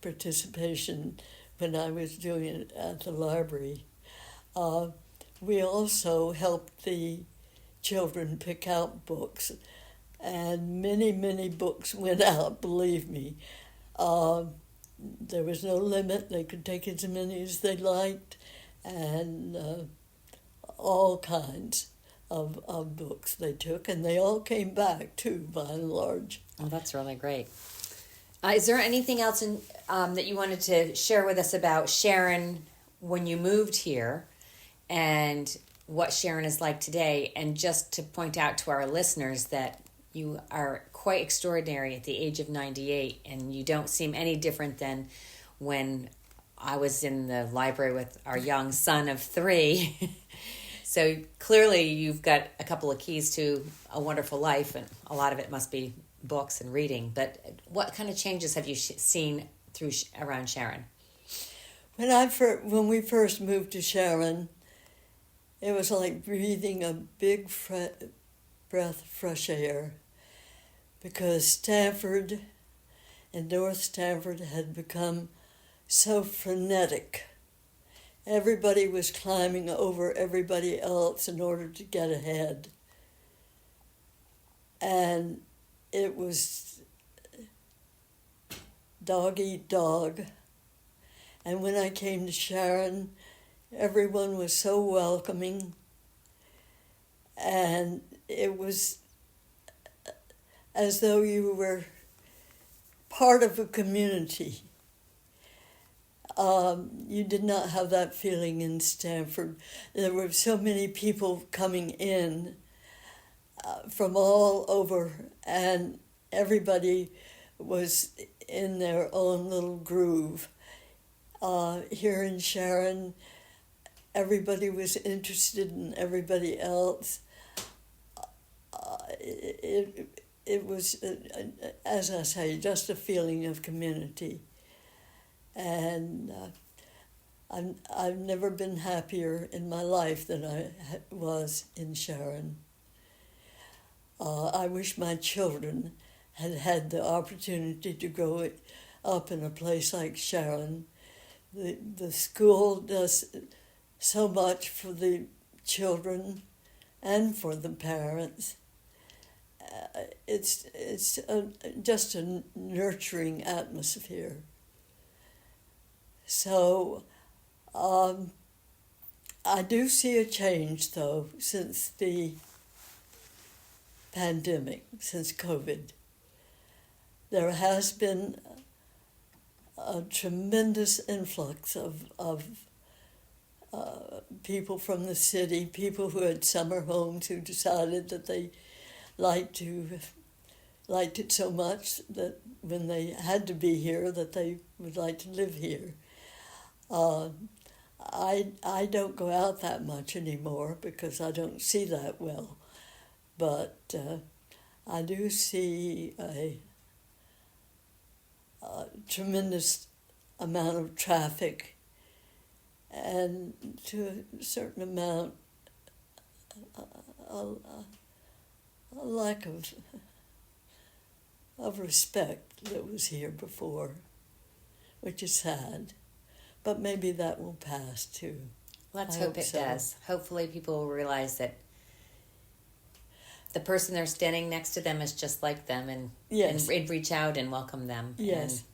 participation when I was doing it at the library. We also helped the children pick out books, and many, many books went out, believe me. There was no limit. They could take as many as they liked, and all kinds of books they took, and they all came back, too, by and large. Oh, that's really great. Is there anything else that you wanted to share with us about Sharon when you moved here and what Sharon is like today? And just to point out to our listeners that you are quite extraordinary at the age of 98, and you don't seem any different than when I was in the library with our young son of 3. So clearly you've got a couple of keys to a wonderful life, and a lot of it must be books and reading. But what kind of changes have you seen around Sharon? When we first moved to Sharon, it was like breathing a big breath of fresh air, because Stanford and North Stanford had become so frenetic. Everybody was climbing over everybody else in order to get ahead. And it was dog eat dog. And when I came to Sharon, everyone was so welcoming. And it was as though you were part of a community. You did not have that feeling in Stanford. There were so many people coming in from all over, and everybody was in their own little groove. Here in Sharon, everybody was interested in everybody else. It was, as I say, just a feeling of community. And I've never been happier in my life than I was in Sharon. I wish my children had had the opportunity to grow up in a place like Sharon. The school does so much for the children and for the parents. It's just a nurturing atmosphere. So I do see a change, though, since the pandemic, since COVID. There has been a tremendous influx of people from the city, people who had summer homes, who decided that they liked it so much that when they had to be here, that they would like to live here. I don't go out that much anymore because I don't see that well, but I do see a tremendous amount of traffic, and to a certain amount a lack of respect that was here before, which is sad. But maybe that will pass too. Let's hope it does. Hopefully people will realize that the person they're standing next to them is just like them, and, yes, and reach out and welcome them. Yes.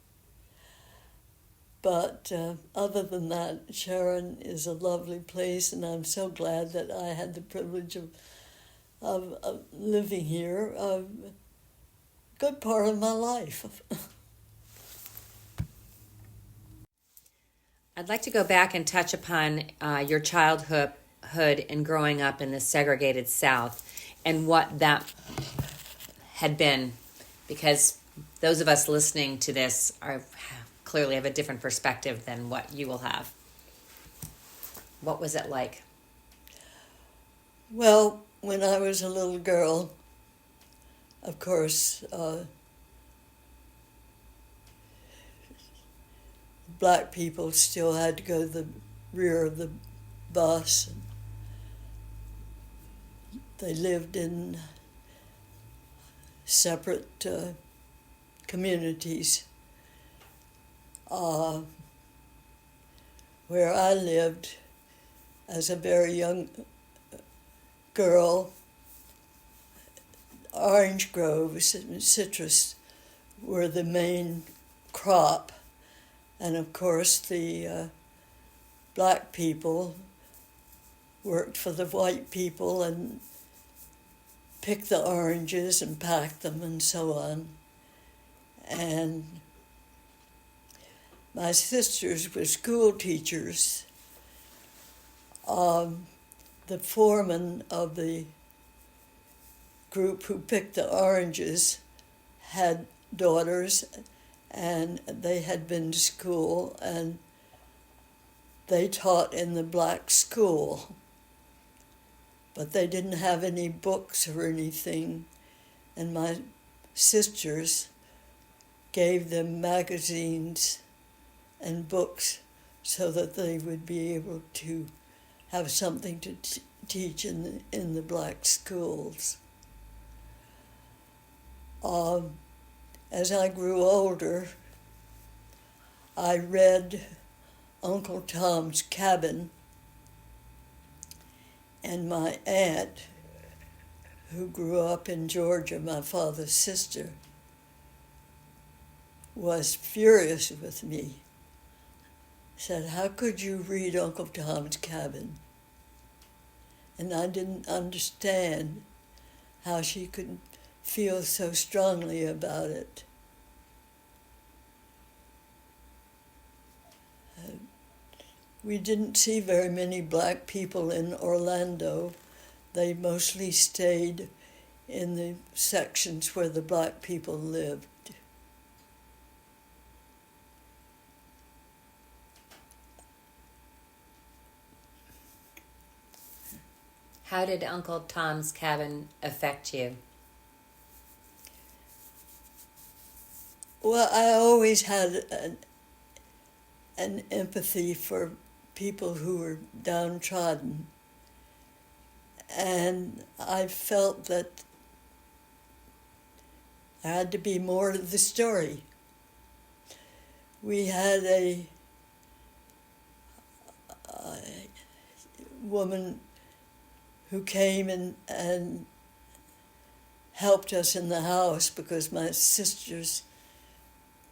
But other than that, Sharon is a lovely place, and I'm so glad that I had the privilege of living here a good part of my life. I'd like to go back and touch upon your childhood and growing up in the segregated South and what that had been, because those of us listening to this clearly have a different perspective than what you will have. What was it like? Well, when I was a little girl, of course, black people still had to go to the rear of the bus. they lived in separate communities. Where I lived as a very young girl, orange groves and citrus were the main crop. And of course the black people worked for the white people and picked the oranges and packed them and so on. And my sisters were school teachers. The foreman of the group who picked the oranges had daughters, and they had been to school, and they taught in the black school. But they didn't have any books or anything, and my sisters gave them magazines and books so that they would be able to have something to teach in the black schools. As I grew older, I read Uncle Tom's Cabin, and my aunt, who grew up in Georgia, my father's sister, was furious with me. Said, "How could you read Uncle Tom's Cabin?" And I didn't understand how she could feel so strongly about it. We didn't see very many black people in Orlando. They mostly stayed in the sections where the black people lived. How did Uncle Tom's Cabin affect you? Well, I always had an empathy for people who were downtrodden. And I felt that there had to be more to the story. We had a woman who came and helped us in the house because my sisters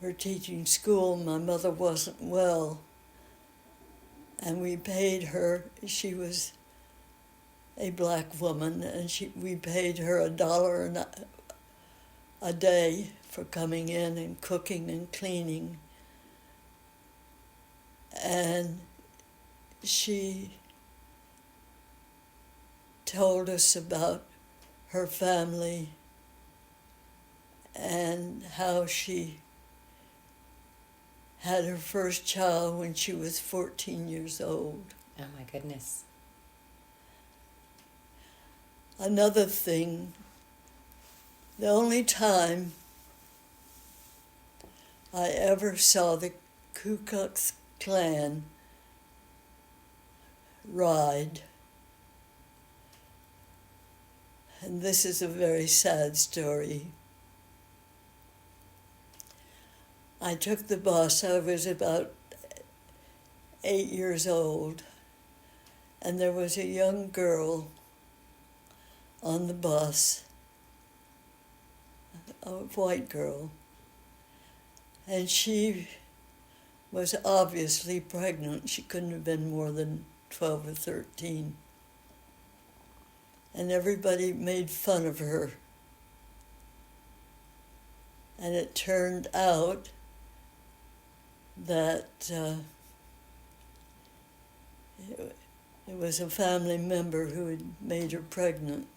were teaching school. My mother wasn't well. And we paid her. She was a black woman, and we paid her $1 a day for coming in and cooking and cleaning. And she told us about her family and how she had her first child when she was 14 years old. Oh my goodness. Another thing, the only time I ever saw the Ku Klux Klan ride, and this is a very sad story. I took the bus. I was about 8 years old, and there was a young girl on the bus, a white girl, and she was obviously pregnant. She couldn't have been more than 12 or 13. And everybody made fun of her. And it turned out that it was a family member who had made her pregnant.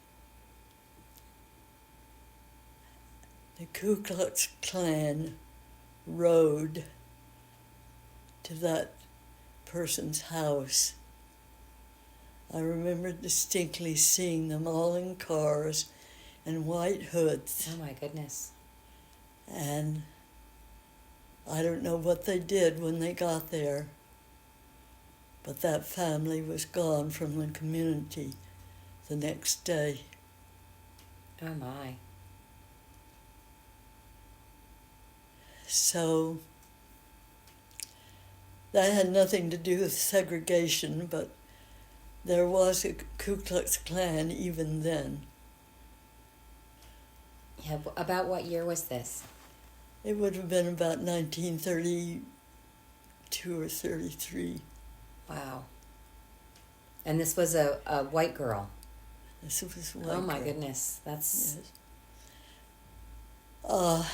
The Ku Klux Klan rode to that person's house. I remember distinctly seeing them all in cars and white hoods. Oh my goodness. And I don't know what they did when they got there, but that family was gone from the community the next day. Oh, my. So that had nothing to do with segregation, but there was a Ku Klux Klan even then. Yeah, about what year was this? It would have been about 1932 or 33. Wow. And this was a white girl. This was a white Oh, my girl. goodness. That's... Yes.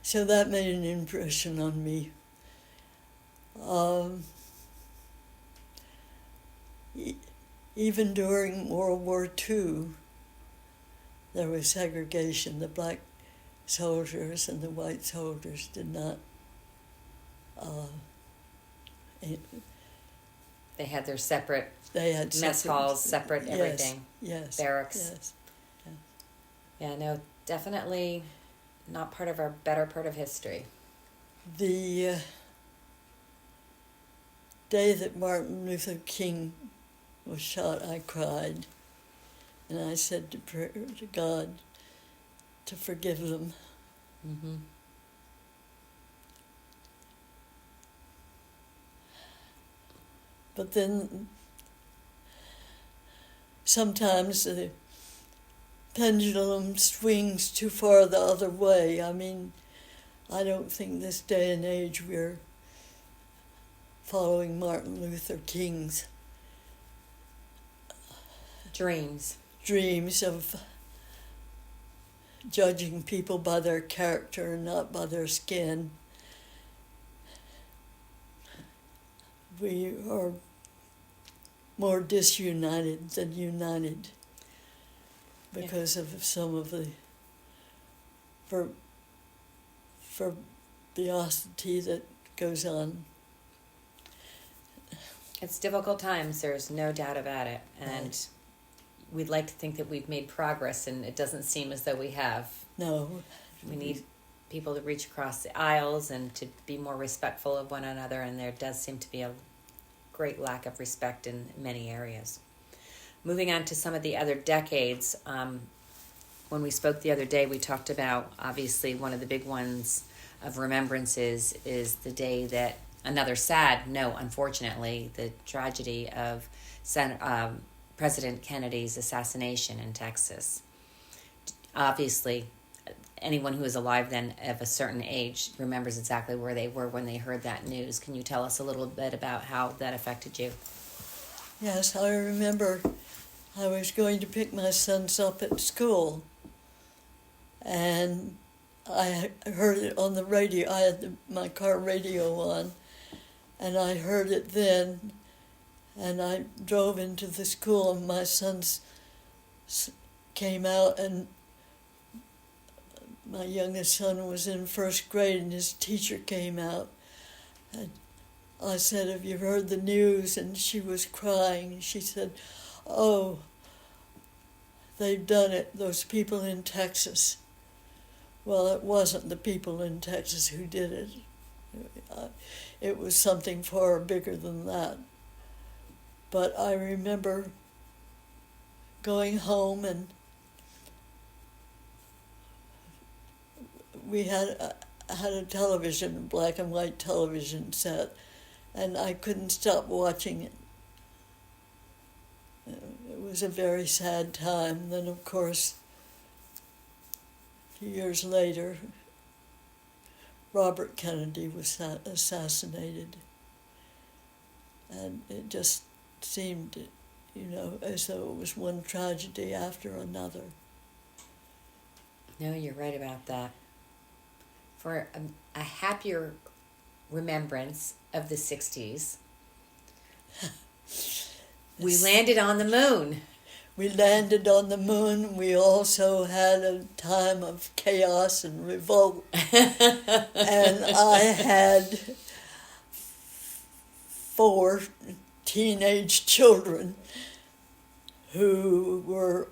So that made an impression on me. Even during World War II, there was segregation. The black soldiers and the white soldiers did not. They had their separate They had mess halls, separate everything. Yes. Barracks. Yes. Yeah, no, definitely not part of our better part of history. The day that Martin Luther King was shot, I cried. And I said to God to forgive them. Mm-hmm. But then sometimes the pendulum swings too far the other way. I mean, I don't think this day and age we're following Martin Luther King's Dreams of judging people by their character and not by their skin. We are more disunited than united because of some of the verbiosity that goes on. It's difficult times, there's no doubt about it. And Right. We'd like to think that we've made progress, and it doesn't seem as though we have. No. We need people to reach across the aisles and to be more respectful of one another, and there does seem to be a great lack of respect in many areas. Moving on to some of the other decades, when we spoke the other day, we talked about, obviously, one of the big ones of remembrances is the day that, another sad note, unfortunately, the tragedy of President Kennedy's assassination in Texas. Obviously, anyone who is alive then of a certain age remembers exactly where they were when they heard that news. Can you tell us a little bit about how that affected you? Yes, I remember I was going to pick my sons up at school, and I heard it on the radio. I had my car radio on, and I heard it then, and I drove into the school, and my sons came out, and my youngest son was in first grade, and his teacher came out. And I said, "Have you heard the news?" And she was crying. She said, "Oh, they've done it, those people in Texas." Well, it wasn't the people in Texas who did it. It was something far bigger than that. But I remember going home, and we had a television, a black and white television set, and I couldn't stop watching it. It was a very sad time. Then, of course, a few years later, Robert Kennedy was assassinated. And it just seemed, as though it was one tragedy after another. No, you're right about that. For a happier remembrance of the 60s, we landed on the moon. We landed on the moon. We also had a time of chaos and revolt. And I had 4 teenage children who were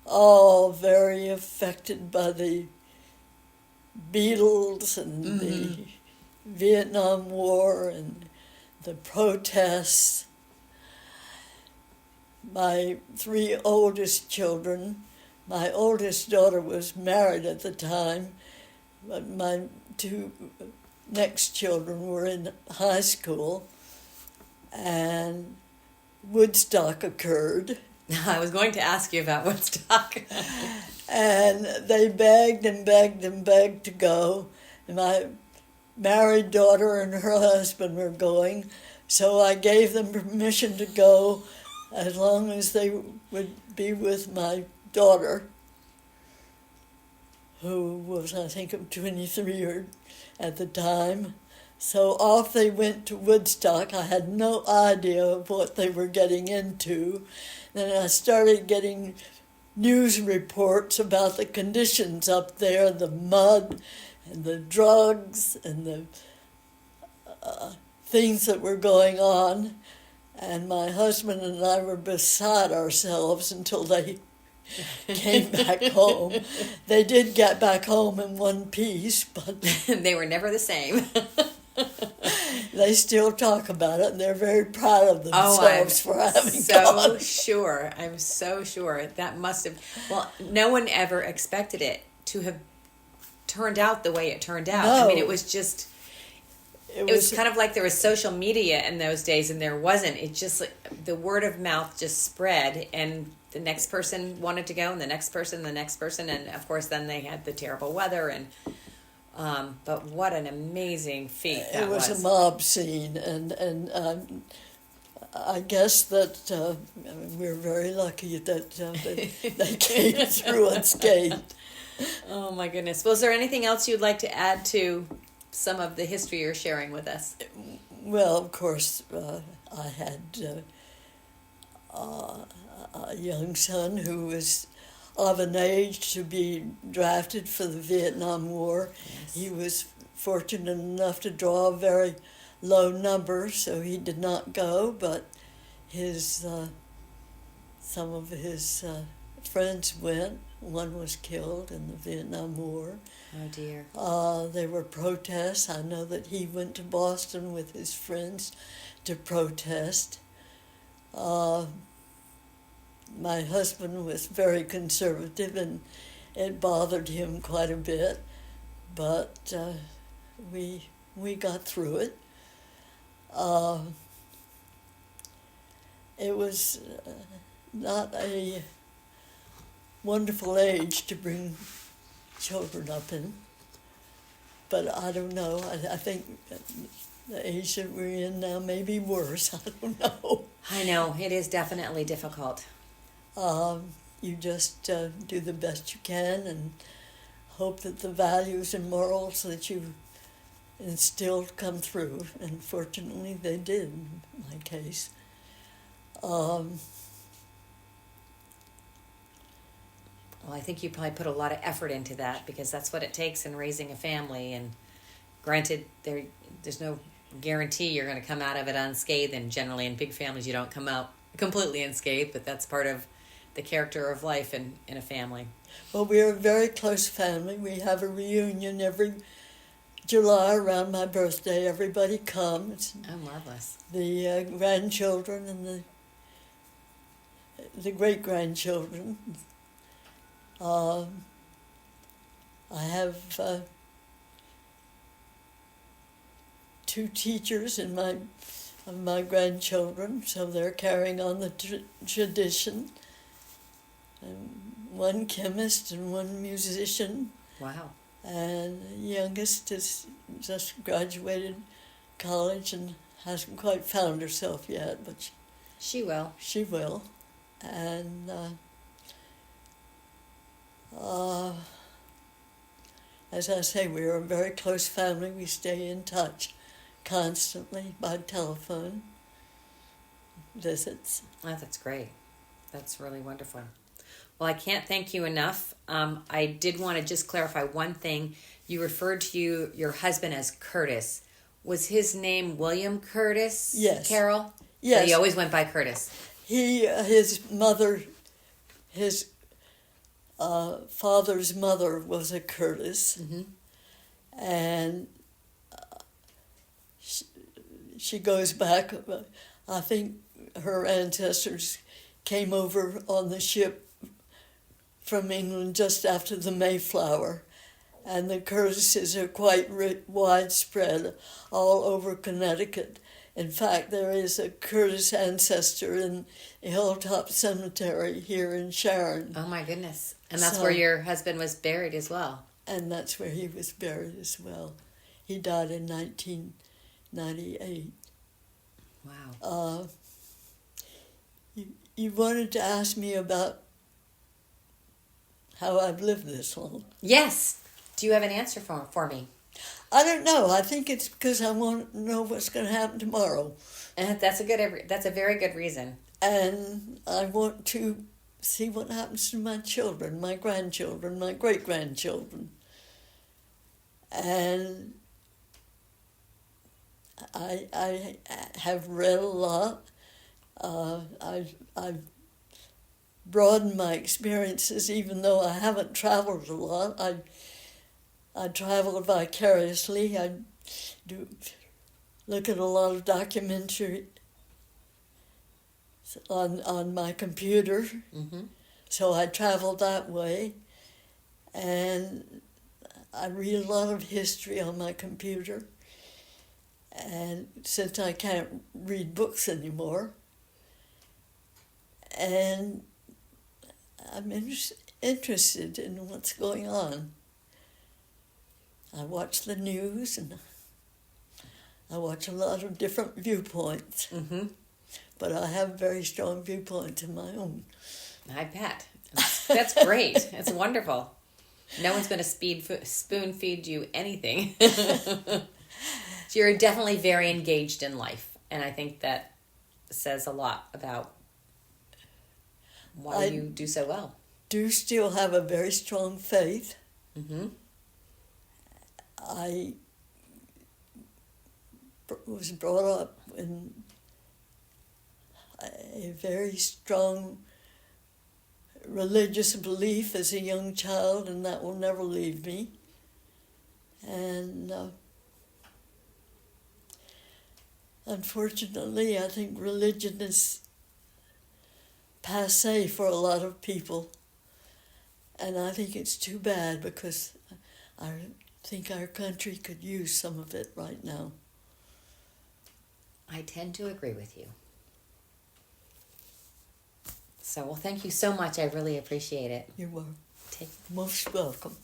all very affected by the Beatles and the Vietnam War and the protests. My 3 oldest children My oldest daughter was married at the time, but my two next children were in high school, and Woodstock occurred. I was going to ask you about Woodstock. And they begged and begged and begged to go. And my married daughter and her husband were going, so I gave them permission to go as long as they would be with my daughter, who was, I think, 23 at the time. So off they went to Woodstock. I had no idea of what they were getting into. Then I started getting news reports about the conditions up there, the mud and the drugs and the things that were going on. And my husband and I were beside ourselves until they came back home. They did get back home in one piece, but they were never the same. They still talk about it, and they're very proud of themselves for having gone. Sure. I'm so sure. That must have... Well, no one ever expected it to have turned out the way it turned out. No. I mean, it was just... It was kind of like there was social media in those days, and there wasn't. It just... The word of mouth just spread, and the next person wanted to go, and the next person, and of course then they had the terrible weather, and... but what an amazing feat that was. It was a mob scene, and I guess that we're very lucky that they came through unscathed. Oh my goodness. Was there anything else you'd like to add to some of the history you're sharing with us? Well, of course, I had a young son who was of an age to be drafted for the Vietnam War. Yes. He was fortunate enough to draw a very low number, so he did not go, but his some of his friends went. One was killed in the Vietnam War. Oh dear. There were protests. I know that he went to Boston with his friends to protest. My husband was very conservative, and it bothered him quite a bit, but we got through it. It was not a wonderful age to bring children up in, but I don't know. I think the age that we're in now may be worse. I don't know. I know, it is definitely difficult. You just do the best you can and hope that the values and morals that you instilled come through. And fortunately, they did in my case. Well, I think you probably put a lot of effort into that, because that's what it takes in raising a family. And granted, there's no guarantee you're going to come out of it unscathed, and generally in big families you don't come out completely unscathed, but that's part of the character of life in a family. Well, we're a very close family. We have a reunion every July around my birthday. Everybody comes. Oh, marvelous. The grandchildren and the great-grandchildren. I have two teachers of my grandchildren, so they're carrying on the tradition. And one chemist and one musician. Wow. And the youngest has just graduated college and hasn't quite found herself yet, but she will. She will. And as I say, we're a very close family. We stay in touch constantly by telephone, visits. Oh, that's great. That's really wonderful. Well, I can't thank you enough. I did want to just clarify one thing. You referred to your husband as Curtis. Was his name William Curtis? Yes. Carroll? Yes. But he always went by Curtis. His mother, his father's mother was a Curtis, mm-hmm. and she goes back. I think her ancestors came over on the ship from England just after the Mayflower, and the Curtises are quite widespread all over Connecticut. In fact, there is a Curtis ancestor in Hilltop Cemetery here in Sharon. Oh my goodness. And that's where your husband was buried as well. And that's where he was buried as well. He died in 1998. Wow. You wanted to ask me about how I've lived this long. Yes. Do you have an answer for me? I don't know. I think it's because I want to know what's going to happen tomorrow. And that's a very good reason. And I want to see what happens to my children, my grandchildren, my great-grandchildren. And I have read a lot. I've broadened my experiences, even though I haven't traveled a lot. I travel vicariously. I do look at a lot of documentary on my computer. Mm-hmm. So I travel that way. And I read a lot of history on my computer. And since I can't read books anymore, and I'm interested in what's going on. I watch the news, and I watch a lot of different viewpoints. Mm-hmm. But I have very strong viewpoints of my own. I bet. That's great. It's wonderful. No one's going to spoon feed you anything. So you're definitely very engaged in life. And I think that says a lot about why you do so well. Do still have a very strong faith. Mm-hmm. I was brought up in a very strong religious belief as a young child, and that will never leave me. And unfortunately, I think religion is passé for a lot of people. And I think it's too bad, because I think our country could use some of it right now. I tend to agree with you. So, well, thank you so much. I really appreciate it. You were most welcome.